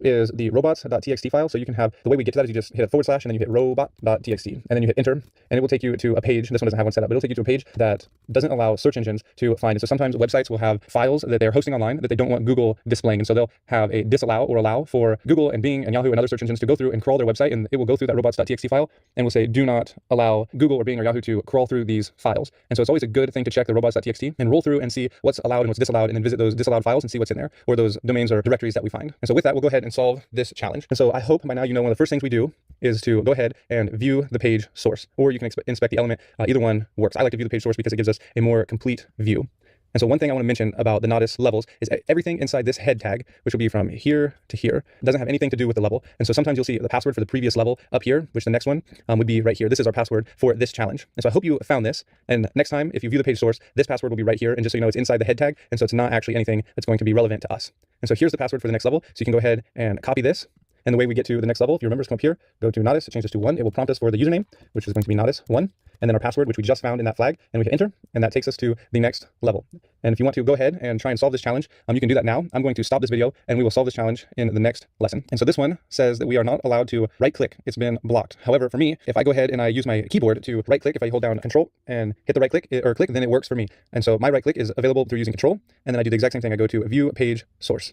is the robots.txt file. So you can have, the way we get to that is you just hit a / and then you hit robot.txt, and then you hit enter, and it will take you to a page. This one doesn't have one set up, but it'll take you to a page that doesn't allow search engines to find it. So sometimes websites will have files that they're hosting online that they don't want Google displaying, and so they'll have a disallow or allow for Google and Bing and Yahoo and other search engines to go through and crawl their website, and it will go through that robots.txt file and will say do not allow Google or Bing or Yahoo to crawl through these files. And so it's always a good thing to check the robots.txt and roll through and see what's allowed and what's disallowed, and then visit those disallowed files and see what's in there, or those domains or directories that we find. And so with that, we'll go ahead and solve this challenge. And so I hope by now you know one of the first things we do is to go ahead and view the page source, or you can inspect the element. Either one works. I like to view the page source because it gives us a more complete view. And so one thing I want to mention about the Nodus levels is everything inside this head tag, which will be from here to here, doesn't have anything to do with the level. And so sometimes you'll see the password for the previous level up here, which the next one would be right here. This is our password for this challenge. And so I hope you found this. And next time, if you view the page source, this password will be right here. And just so you know, it's inside the head tag. And so it's not actually anything that's going to be relevant to us. And so here's the password for the next level. So you can go ahead and copy this. And the way we get to the next level, if you remember, is come up here, go to Nodus, change this to 1. It will prompt us for the username, which is going to be Nodus1. And then our password, which we just found in that flag, and we hit enter, and that takes us to the next level. And if you want to go ahead and try and solve this challenge, you can do that now. I'm going to stop this video, and we will solve this challenge in the next lesson. And so this one says that we are not allowed to right click. It's been blocked. However, for me, if I go ahead and I use my keyboard to right click, if I hold down Control and hit the right click or click, then it works for me. And so my right click is available through using Control, and then I do the exact same thing. I go to View Page Source.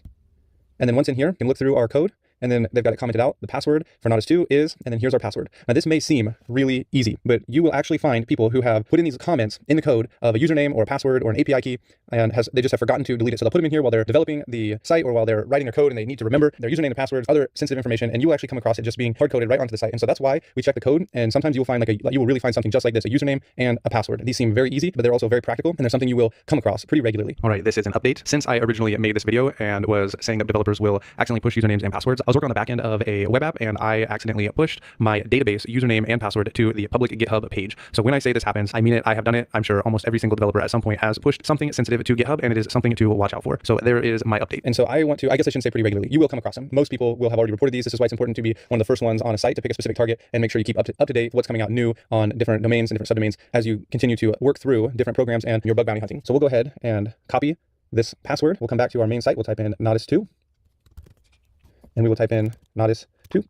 And then once in here, you can look through our code. And then they've got it commented out. The password for Nodus2 is, and then here's our password. Now this may seem really easy, but you will actually find people who have put in these comments in the code of a username or a password or an API key, and they just have forgotten to delete it. So they'll put them in here while they're developing the site or while they're writing their code, and they need to remember their username and passwords, other sensitive information, and you will actually come across it just being hard-coded right onto the site. And so that's why we check the code. And sometimes you will find you will really find something just like this, a username and a password. These seem very easy, but they're also very practical, and they're something you will come across pretty regularly. All right, this is an update. Since I originally made this video and was saying that developers will accidentally push usernames and passwords, I was working on the back end of a web app, and I accidentally pushed my database username and password to the public GitHub page. So when I say this happens, I mean it. I have done it. I'm sure almost every single developer at some point has pushed something sensitive to GitHub, and it is something to watch out for. So there is my update. And so I guess I shouldn't say pretty regularly. You will come across them. Most people will have already reported these. This is why it's important to be one of the first ones on a site to pick a specific target and make sure you keep up to date what's coming out new on different domains and different subdomains as you continue to work through different programs and your bug bounty hunting. So we'll go ahead and copy this password. We'll come back to our main site. We'll type in Nodus2, and we will type in Nodus2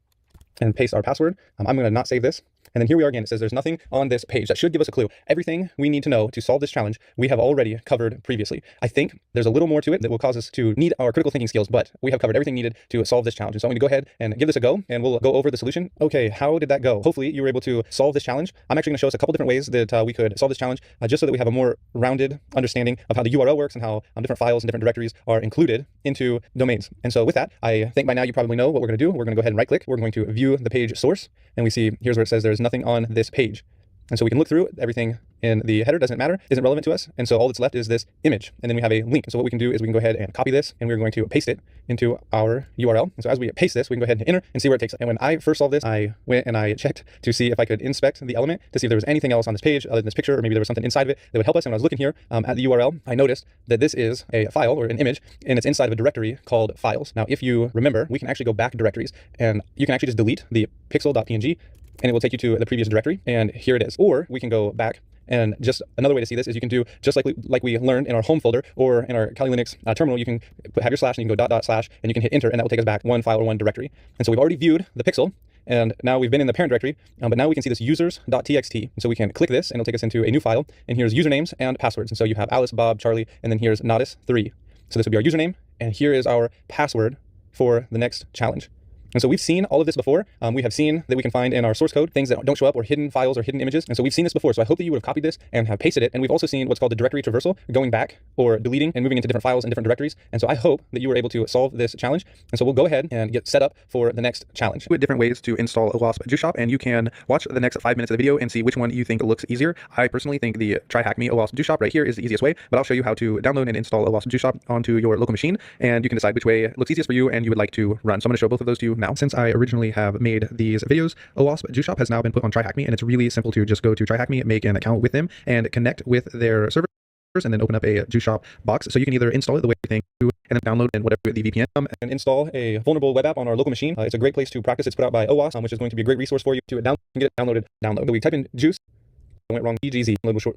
and paste our password. I'm going to not save this. And then here we are again. It says there's nothing on this page that should give us a clue. Everything we need to know to solve this challenge, we have already covered previously. I think there's a little more to it that will cause us to need our critical thinking skills, but we have covered everything needed to solve this challenge. And so I'm going to go ahead and give this a go, and we'll go over the solution. Okay, how did that go? Hopefully you were able to solve this challenge. I'm actually going to show us a couple different ways that we could solve this challenge, just so that we have a more rounded understanding of how the URL works and how different files and different directories are included into domains. And so with that, I think by now you probably know what we're going to do. We're going to go ahead and right click. We're going to view the page source, and we see here's where it says there's nothing on this page. And so we can look through everything in the header, doesn't matter, isn't relevant to us. And so all that's left is this image. And then we have a link. So what we can do is we can go ahead and copy this, and we're going to paste it into our URL. And so as we paste this, we can go ahead and hit enter and see where it takes us. And when I first solved this, I went and I checked to see if I could inspect the element to see if there was anything else on this page other than this picture, or maybe there was something inside of it that would help us. And when I was looking here at the URL, I noticed that this is a file or an image, and it's inside of a directory called files. Now, if you remember, we can actually go back directories, and you can actually just delete the pixel.png, and it will take you to the previous directory, and here it is. Or we can go back, and just another way to see this is you can do just like we learned in our home folder or in our Kali Linux terminal. You can have your slash, and you can go .. / and you can hit enter, and that will take us back one file or one directory. And so we've already viewed the pixel, and now we've been in the parent directory, but now we can see this users.txt. And so we can click this, and it'll take us into a new file, and here's usernames and passwords. And so you have Alice, Bob, Charlie, and then here's Nodus3. So this would be our username, and here is our password for the next challenge. And so we've seen all of this before. We have seen that we can find in our source code things that don't show up, or hidden files or hidden images. And so we've seen this before. So I hope that you would have copied this and have pasted it. And we've also seen what's called the directory traversal, going back or deleting and moving into different files and different directories. And so I hope that you were able to solve this challenge. And so we'll go ahead and get set up for the next challenge. Different ways to install OWASP Juice Shop, and you can watch the next 5 minutes of the video and see which one you think looks easier. I personally think the TryHackMe OWASP Juice Shop right here is the easiest way, but I'll show you how to download and install OWASP Juice Shop onto your local machine, and you can decide which way looks easiest for you and you would like to run. So I'm going to show both of those to you now. Since I originally have made these videos, OWASP Juice Shop has now been put on TryHackMe, and it's really simple to just go to TryHackMe, make an account with them, and connect with their server, and then open up a Juice Shop box. So you can either install it the way you think, and then download and whatever the VPN, and install a vulnerable web app on our local machine. It's a great place to practice. It's put out by OWASP, which is going to be a great resource for you to download and get it downloaded. So we type in Juice. I went wrong. EGZ. Little short.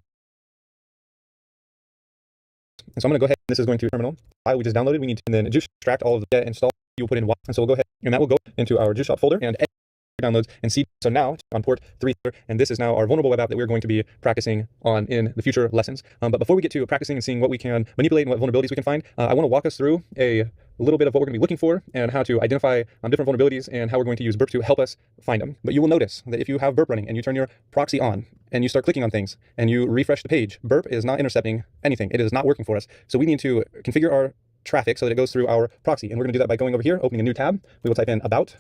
And so I'm going to go ahead. This is going to terminal. File we just downloaded. We need to then Juice extract all of the install. You will put in Y. And so we'll go ahead, and that will go into our Juice Shop folder and downloads and see. So now on port 3, and this is now our vulnerable web app that we're going to be practicing on in the future lessons. But before we get to practicing and seeing what we can manipulate and what vulnerabilities we can find, I want to walk us through a little bit of what we're going to be looking for and how to identify different vulnerabilities and how we're going to use burp to help us find them. But you will notice that if you have burp running and you turn your proxy on and you start clicking on things and you refresh the page, burp is not intercepting anything. It is not working for us. So we need to configure our traffic so that it goes through our proxy. And we're going to do that by going over here, opening a new tab. We will type in about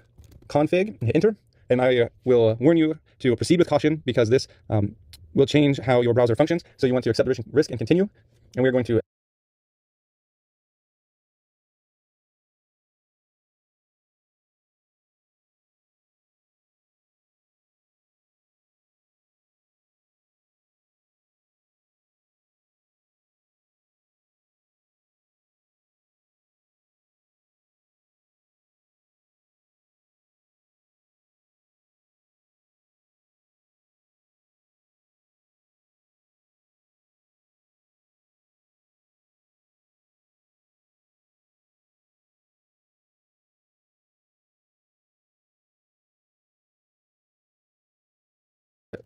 config and hit enter. And I will warn you to proceed with caution, because this will change how your browser functions. So you want to accept the risk and continue. And we're going to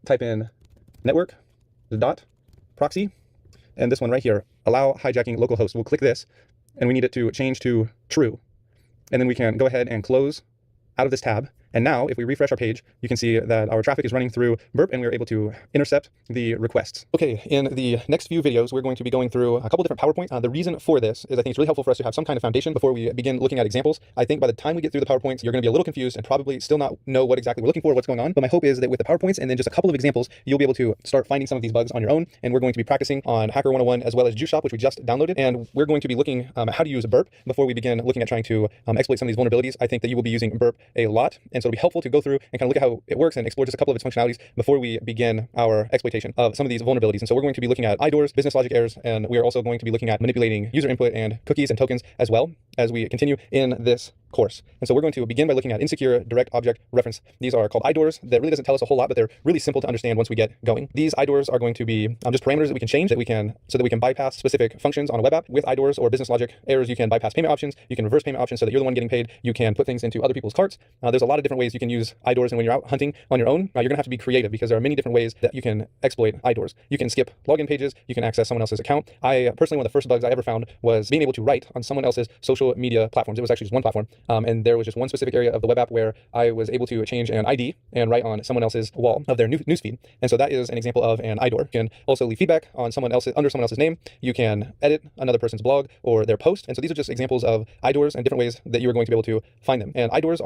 type in network dot proxy, and this one right here, allow hijacking localhost. We'll click this, and we need it to change to true. And then we can go ahead and close out of this tab. And now if we refresh our page, you can see that our traffic is running through Burp and we're able to intercept the requests. Okay, in the next few videos, we're going to be going through a couple different PowerPoints. The reason for this is I think it's really helpful for us to have some kind of foundation before we begin looking at examples. I think by the time we get through the PowerPoints, you're going to be a little confused and probably still not know what exactly we're looking for, what's going on. But my hope is that with the PowerPoints and then just a couple of examples, you'll be able to start finding some of these bugs on your own. And we're going to be practicing on Hacker 101 as well as JuiceShop, which we just downloaded. And we're going to be looking at how to use Burp before we begin looking at trying to exploit some of these vulnerabilities. I think that you will be using Burp a lot. And so it'll be helpful to go through and kind of look at how it works and explore just a couple of its functionalities before we begin our exploitation of some of these vulnerabilities. And so we're going to be looking at IDORs, business logic errors, and we are also going to be looking at manipulating user input and cookies and tokens as well as we continue in this course. And so we're going to begin by looking at insecure direct object reference. These are called IDORs. That really doesn't tell us a whole lot, but they're really simple to understand once we get going. These IDORs are going to be just parameters that we can change so that we can bypass specific functions on a web app. With IDORs or business logic errors, you can bypass payment options, you can reverse payment options so that you're the one getting paid, you can put things into other people's carts. There's a lot of different ways you can use IDORs, and when you're out hunting on your own, you're gonna have to be creative because there are many different ways that you can exploit IDORs. You can skip login pages, you can access someone else's account. I personally, one of the first bugs I ever found was being able to write on someone else's social media platforms. It was actually just one platform, and there was just one specific area of the web app where I was able to change an ID and write on someone else's wall of their newsfeed. And so that is an example of an IDOR. You can also leave feedback on under someone else's name. You can edit another person's blog or their post. And so these are just examples of IDORs and different ways that you are going to be able to find them. And IDORs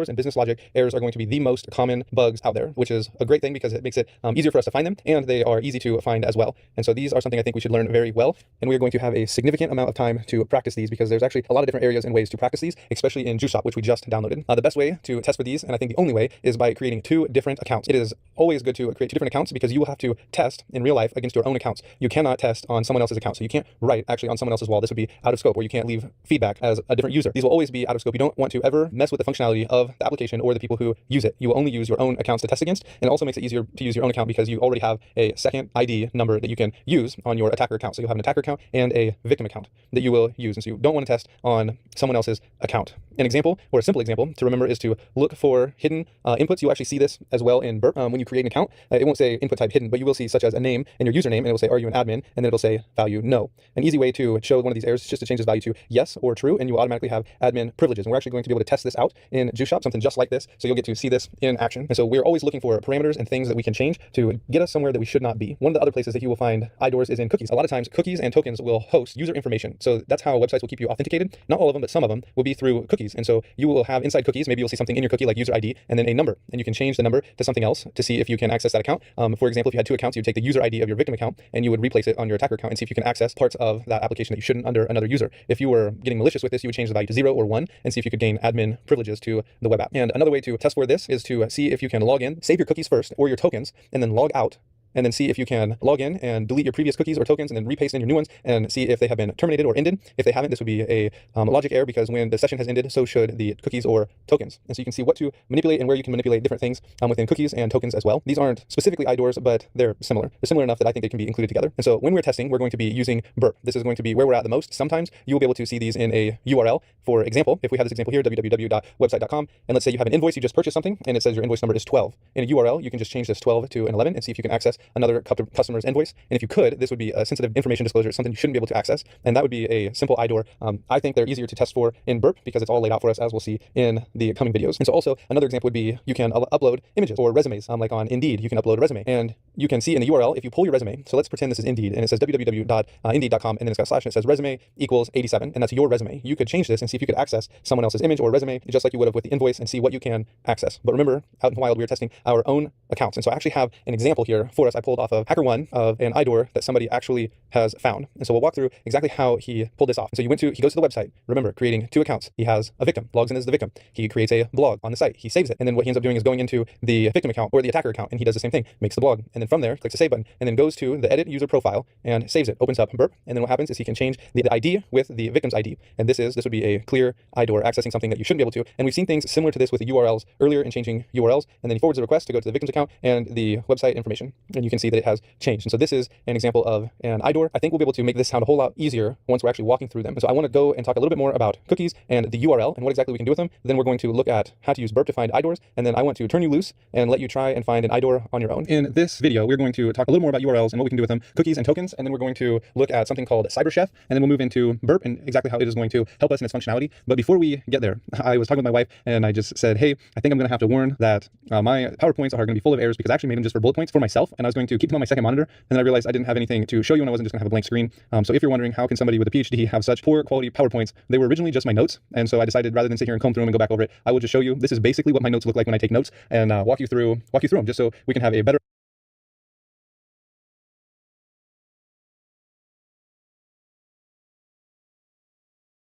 and business logic errors are going to be the most common bugs out there, which is a great thing because it makes it easier for us to find them, and they are easy to find as well. And so these are something I think we should learn very well. And we are going to have a significant amount of time to practice these because there's actually a lot of different areas and ways to practice these, especially in JuiceShop, which we just downloaded. The best way to test for these, and I think the only way, is by creating 2 different accounts. It is always good to create 2 different accounts because you will have to test in real life against your own accounts. You cannot test on someone else's account. So you can't write actually on someone else's wall. This would be out of scope, or you can't leave feedback as a different user. These will always be out of scope. You don't want to ever mess with the functionality of the application or the people who use it. You will only use your own accounts to test against, and it also makes it easier to use your own account because you already have a second ID number that you can use on your attacker account. So you'll have an attacker account and a victim account that you will use. And so you don't want to test on someone else's account. An example, or a simple example to remember, is to look for hidden inputs. You'll actually see this as well in Burp. When you create an account, it won't say input type hidden, but you will see such as a name and your username, and it will say, are you an admin? And then it'll say value no. An easy way to show one of these errors is just to change this value to yes or true, and you will automatically have admin privileges. And we're actually going to be able to test this out in JuiceShop, something just like this. So you'll get to see this in action. And so we're always looking for parameters and things that we can change to get us somewhere that we should not be. One of the other places that you will find IDORs is in cookies. A lot of times cookies and tokens will host user information. So that's how websites will keep you authenticated. Not all of them, but some of them will be through cookies. And so you will have inside cookies, maybe you'll see something in your cookie like user ID and then a number, and you can change the number to something else to see if you can access that account. For example, if you had 2 accounts, you'd take the user ID of your victim account and you would replace it on your attacker account and see if you can access parts of that application that you shouldn't under another user. If you were getting malicious with this, you would change the value to 0 or 1 and see if you could gain admin privileges to the web app. And another way to test for this is to see if you can log in, save your cookies first or your tokens, and then log out, and then see if you can log in and delete your previous cookies or tokens and then repaste in your new ones and see if they have been terminated or ended. If they haven't, this would be a logic error because when the session has ended, so should the cookies or tokens. And so you can see what to manipulate and where you can manipulate different things within cookies and tokens as well. These aren't specifically IDORs, but they're similar. They're similar enough that I think they can be included together. And so when we're testing, we're going to be using Burp. This is going to be where we're at the most. Sometimes you will be able to see these in a URL. For example, if we have this example here, www.website.com, and let's say you have an invoice, you just purchased something, and it says your invoice number is 12. In a URL, you can just change this 12 to an 11 and see if you can access another customer's invoice. And if you could, this would be a sensitive information disclosure, something you shouldn't be able to access. And that would be a simple IDOR. I think they're easier to test for in Burp because it's all laid out for us, as we'll see in the coming videos. And so also another example would be you can upload images or resumes, like on Indeed, you can upload a resume. And you can see in the URL, if you pull your resume, so let's pretend this is Indeed, and it says www.indeed.com, and then it's got a slash, and it says resume equals 87, and that's your resume. You could change this and see if you could access someone else's image or resume, just like you would have with the invoice, and see what you can access. But remember, out in the wild, we are testing our own accounts. And so I actually have an example here for us. I pulled off of HackerOne of an IDOR that somebody actually has found. And so we'll walk through exactly how he pulled this off. And so he goes to the website, remember, creating 2 accounts. He has a victim, logs in as the victim. He creates a blog on the site. He saves it. And then what he ends up doing is going into the victim account or the attacker account, and he does the same thing, makes the blog. And then from there, clicks the save button, and then goes to the edit user profile and saves it, opens up Burp. And then what happens is he can change the ID with the victim's ID. And this would be a clear IDOR accessing something that you shouldn't be able to. And we've seen things similar to this with the URLs earlier in changing URLs. And then he forwards the request to go to the victim's account and the website information. And and you can see that it has changed. And so this is an example of an IDOR. I think we'll be able to make this sound a whole lot easier once we're actually walking through them. And so I want to go and talk a little bit more about cookies and the URL and what exactly we can do with them. Then we're going to look at how to use burp to find IDORs. And then I want to turn you loose and let you try and find an IDOR on your own. In this video, we're going to talk a little more about URLs and what we can do with them, cookies and tokens. And then we're going to look at something called CyberChef. And then we'll move into burp and exactly how it is going to help us in its functionality. But before we get there, I was talking with my wife and I just said, hey, I think I'm going to have to warn that my PowerPoints are going to be full of errors because I actually made them just for bullet points for myself. And I was going to keep them on my second monitor. And then I realized I didn't have anything to show you and I wasn't just going to have a blank screen. So if you're wondering how can somebody with a PhD have such poor quality PowerPoints, they were originally just my notes. And so I decided rather than sit here and comb through them and go back over it, I will just show you. This is basically what my notes look like when I take notes and walk you through them just so we can have a better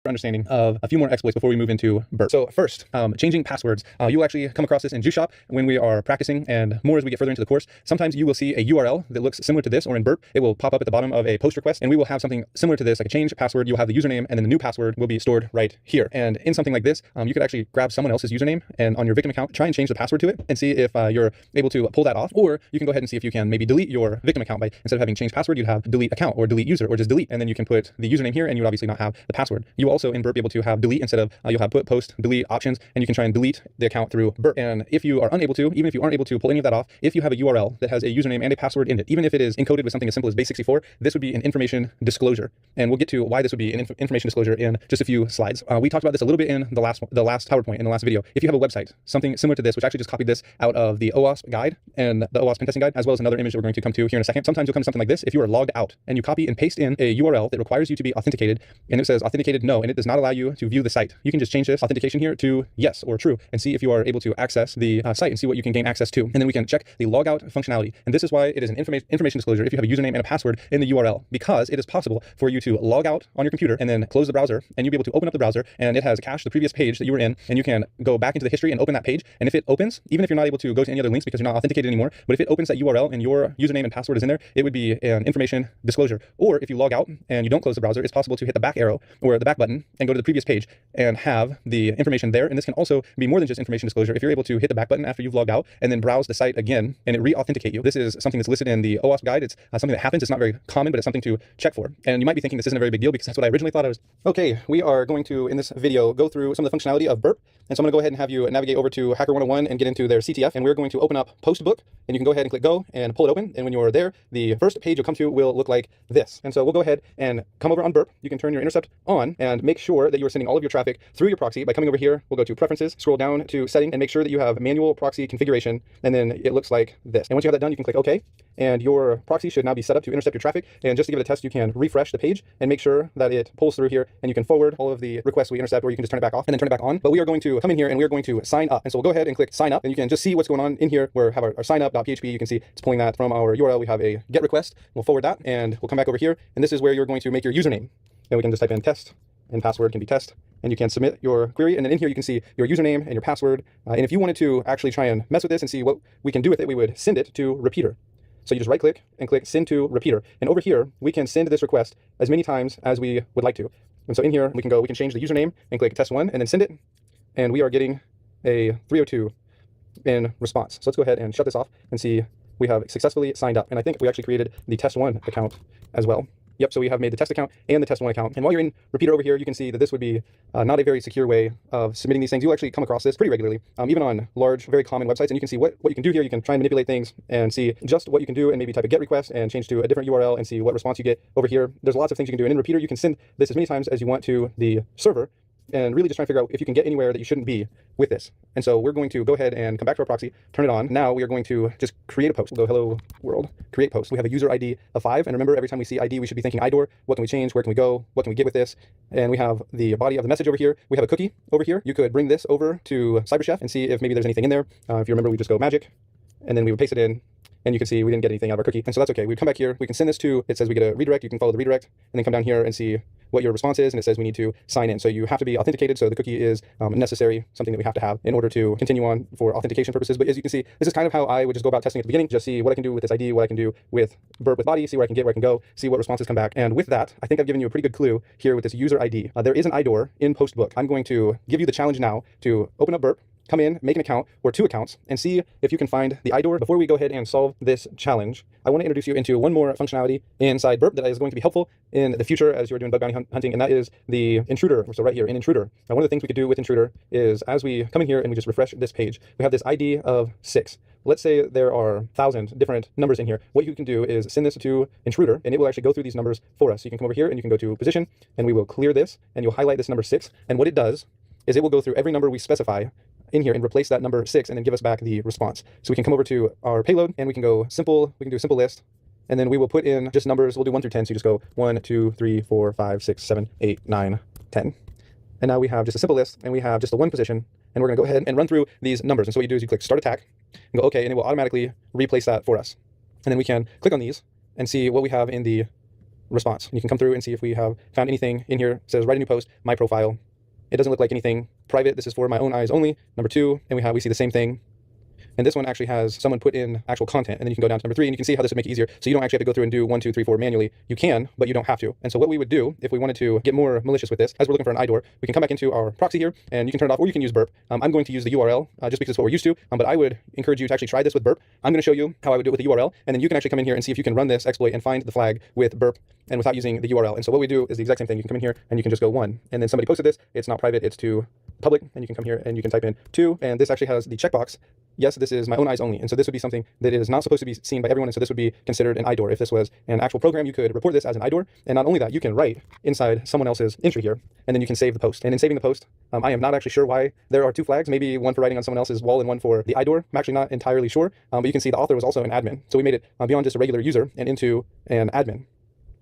understanding of a few more exploits before we move into burp. So first, changing passwords. You'll actually come across this in JuiceShop when we are practicing and more as we get further into the course. Sometimes you will see a URL that looks similar to this, or in burp, it will pop up at the bottom of a post request and we will have something similar to this, like a change password. You'll have the username and then the new password will be stored right here. And in something like this, you could actually grab someone else's username and on your victim account, try and change the password to it and see if you're able to pull that off. Or you can go ahead and see if you can maybe delete your victim account by, instead of having changed password, you'd have delete account or delete user or just delete. And then you can put the username here and you would obviously not have the password. You will also in burp be able to have delete instead of you'll have put, post, delete options, and you can try and delete the account through burp. And if you are unable to, even if you aren't able to pull any of that off, if you have a URL that has a username and a password in it, even if it is encoded with something as simple as base64, this would be an information disclosure. And we'll get to why this would be an information disclosure in just a few slides. We talked about this a little bit in the last PowerPoint in the last video. If you have a website, something similar to this, which I actually just copied this out of the OWASP guide and the OWASP pentesting guide, as well as another image that we're going to come to here in a second. Sometimes you'll come to something like this. If you are logged out and you copy and paste in a URL that requires you to be authenticated and it says authenticated no, and it does not allow you to view the site, you can just change this authentication here to yes or true and see if you are able to access the site and see what you can gain access to. And then we can check the logout functionality. And this is why it is an information disclosure if you have a username and a password in the URL, because it is possible for you to log out on your computer and then close the browser and you'll be able to open up the browser and it has cached the previous page that you were in and you can go back into the history and open that page. And if it opens, even if you're not able to go to any other links because you're not authenticated anymore, but if it opens that URL and your username and password is in there, it would be an information disclosure. Or if you log out and you don't close the browser, it's possible to hit the back arrow or the back button and go to the previous page and have the information there. And this can also be more than just information disclosure. If you're able to hit the back button after you've logged out and then browse the site again and it re-authenticate you, this is something that's listed in the OWASP guide. It's something that happens. It's not very common, but it's something to check for. And you might be thinking this isn't a very big deal because that's what I originally thought it was. Okay, we are going to, in this video, go through some of the functionality of burp. And so I'm going to go ahead and have you navigate over to Hacker 101 and get into their CTF. And we're going to open up Postbook and you can go ahead and click go and pull it open. And when you're there, the first page you'll come to will look like this. And so we'll go ahead and come over on burp. You can turn your intercept on and make sure that you are sending all of your traffic through your proxy by coming over here. We'll go to preferences, scroll down to setting and make sure that you have manual proxy configuration. And then it looks like this. And once you have that done, you can click OK. And your proxy should now be set up to intercept your traffic. And just to give it a test, you can refresh the page and make sure that it pulls through here and you can forward all of the requests we intercept, or you can just turn it back off and then turn it back on. But we are going to come in here and we're going to sign up. And so we'll go ahead and click sign up and you can just see what's going on in here. We have our sign up.php. You can see it's pulling that from our URL. We have a get request. We'll forward that and we'll come back over here. And this is where you're going to make your username. And we can just type in test and password can be test. And you can submit your query. And then in here, you can see your username and your password. And if you wanted to actually try and mess with this and see what we can do with it, we would send it to repeater. So you just right click and click send to repeater. And over here, we can send this request as many times as we would like to. And so in here, we can change the username and click test1 and then send it. And we are getting a 302 in response. So let's go ahead and shut this off and see we have successfully signed up. And I think we actually created the test1 account as well. Yep, so we have made the test account and the test1 account. And while you're in repeater over here, you can see that this would be not a very secure way of submitting these things. You'll actually come across this pretty regularly, even on large, very common websites. And you can see what you can do here. You can try and manipulate things and see just what you can do and maybe type a get request and change to a different URL and see what response you get over here. There's lots of things you can do. And in repeater, you can send this as many times as you want to the server and really just try and figure out if you can get anywhere that you shouldn't be with this. And so we're going to go ahead and come back to our proxy, turn it on. Now we are going to just create a post. We'll go hello world, create post. We have a user ID of 5. And remember, every time we see ID, we should be thinking IDOR. What can we change? Where can we go? What can we get with this? And we have the body of the message over here. We have a cookie over here. You could bring this over to CyberChef and see if maybe there's anything in there. If you remember, we just go magic and then we would paste it in. And you can see we didn't get anything out of our cookie. And so that's okay. We come back here. We can send this to, it says we get a redirect. You can follow the redirect and then come down here and see what your response is. And it says we need to sign in. So you have to be authenticated. So the cookie is necessary, something that we have to have in order to continue on for authentication purposes. But as you can see, this is kind of how I would just go about testing at the beginning. Just see what I can do with this ID, what I can do with burp with body, see where I can get, where I can go, see what responses come back. And with that, I think I've given you a pretty good clue here with this user ID. There is an IDOR in Postbook. I'm going to give you the challenge now to open up burp come in, make an account or 2 accounts, and see if you can find the iDoor. Before we go ahead and solve this challenge, I want to introduce you into one more functionality inside Burp that is going to be helpful in the future as you're doing bug bounty hunting, and that is the intruder. So right here in intruder. Now, one of the things we could do with intruder is as we come in here and we just refresh this page, we have this ID of 6. Let's say there are 1,000 different numbers in here. What you can do is send this to intruder, and it will actually go through these numbers for us. So you can come over here and you can go to position, and we will clear this, and you'll highlight this number 6. And what it does is it will go through every number we specify in here and replace that number 6 and then give us back the response. So we can come over to our payload and we can go simple, we can do a simple list, and then we will put in just numbers. We'll do 1 through 10. So you just go 1, 2, 3, 4, 5, 6, 7, 8, 9, 10. And now we have just a simple list and we have just the one position, and we're gonna go ahead and run through these numbers. And so what you do is you click start attack and go okay, and it will automatically replace that for us. And then we can click on these and see what we have in the response. And you can come through and see if we have found anything in here. It says write a new post, my profile. It doesn't look like anything private. This is for my own eyes only. Number 2, and we see the same thing. And this one actually has someone put in actual content, and then you can go down to number 3, and you can see how this would make it easier. So you don't actually have to go through and do 1, 2, 3, 4 manually. You can, but you don't have to. And so what we would do if we wanted to get more malicious with this, as we're looking for an iDoor, we can come back into our proxy here, and you can turn it off, or you can use Burp. I'm going to use the URL just because it's what we're used to, but I would encourage you to actually try this with Burp. I'm going to show you how I would do it with the URL, and then you can actually come in here and see if you can run this exploit and find the flag with Burp and without using the URL. And so what we do is the exact same thing. You can come in here and you can just go 1, and then somebody posted this. It's not private, it's to public, and you can come here and you can type in 2, and this actually has the checkbox. Yes, this is my own eyes only. And so this would be something that is not supposed to be seen by everyone. And so this would be considered an iDoor. If this was an actual program, you could report this as an iDoor. And not only that, you can write inside someone else's entry here, and then you can save the post. And in saving the post, I am not actually sure why there are 2 flags, maybe one for writing on someone else's wall and one for the iDoor. I'm actually not entirely sure, but you can see the author was also an admin. So we made it beyond just a regular user and into an admin.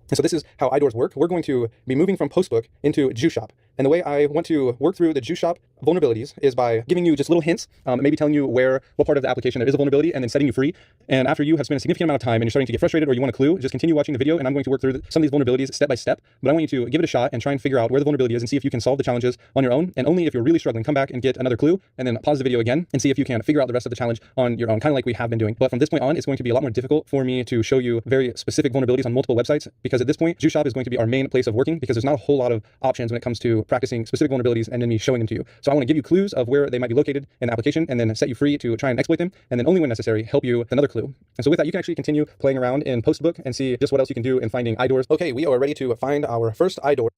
And so this is how iDoors work. We're going to be moving from Postbook into JuiceShop. And the way I want to work through the JuiceShop vulnerabilities is by giving you just little hints, maybe telling you what part of the application there is a vulnerability, and then setting you free. And after you have spent a significant amount of time and you're starting to get frustrated or you want a clue, just continue watching the video, and I'm going to work through some of these vulnerabilities step by step. But I want you to give it a shot and try and figure out where the vulnerability is and see if you can solve the challenges on your own. And only if you're really struggling, come back and get another clue, and then pause the video again and see if you can figure out the rest of the challenge on your own, kind of like we have been doing. But from this point on, it's going to be a lot more difficult for me to show you very specific vulnerabilities on multiple websites, because at this point, JuiceShop is going to be our main place of working, because there's not a whole lot of options when it comes to practicing specific vulnerabilities and then me showing them to you. So I want to give you clues of where they might be located in the application, and then set you free to try and exploit them, and then only when necessary help you with another clue. And so with that, you can actually continue playing around in Postbook and see just what else you can do in finding iDoors. Okay, we are ready to find our first iDoor.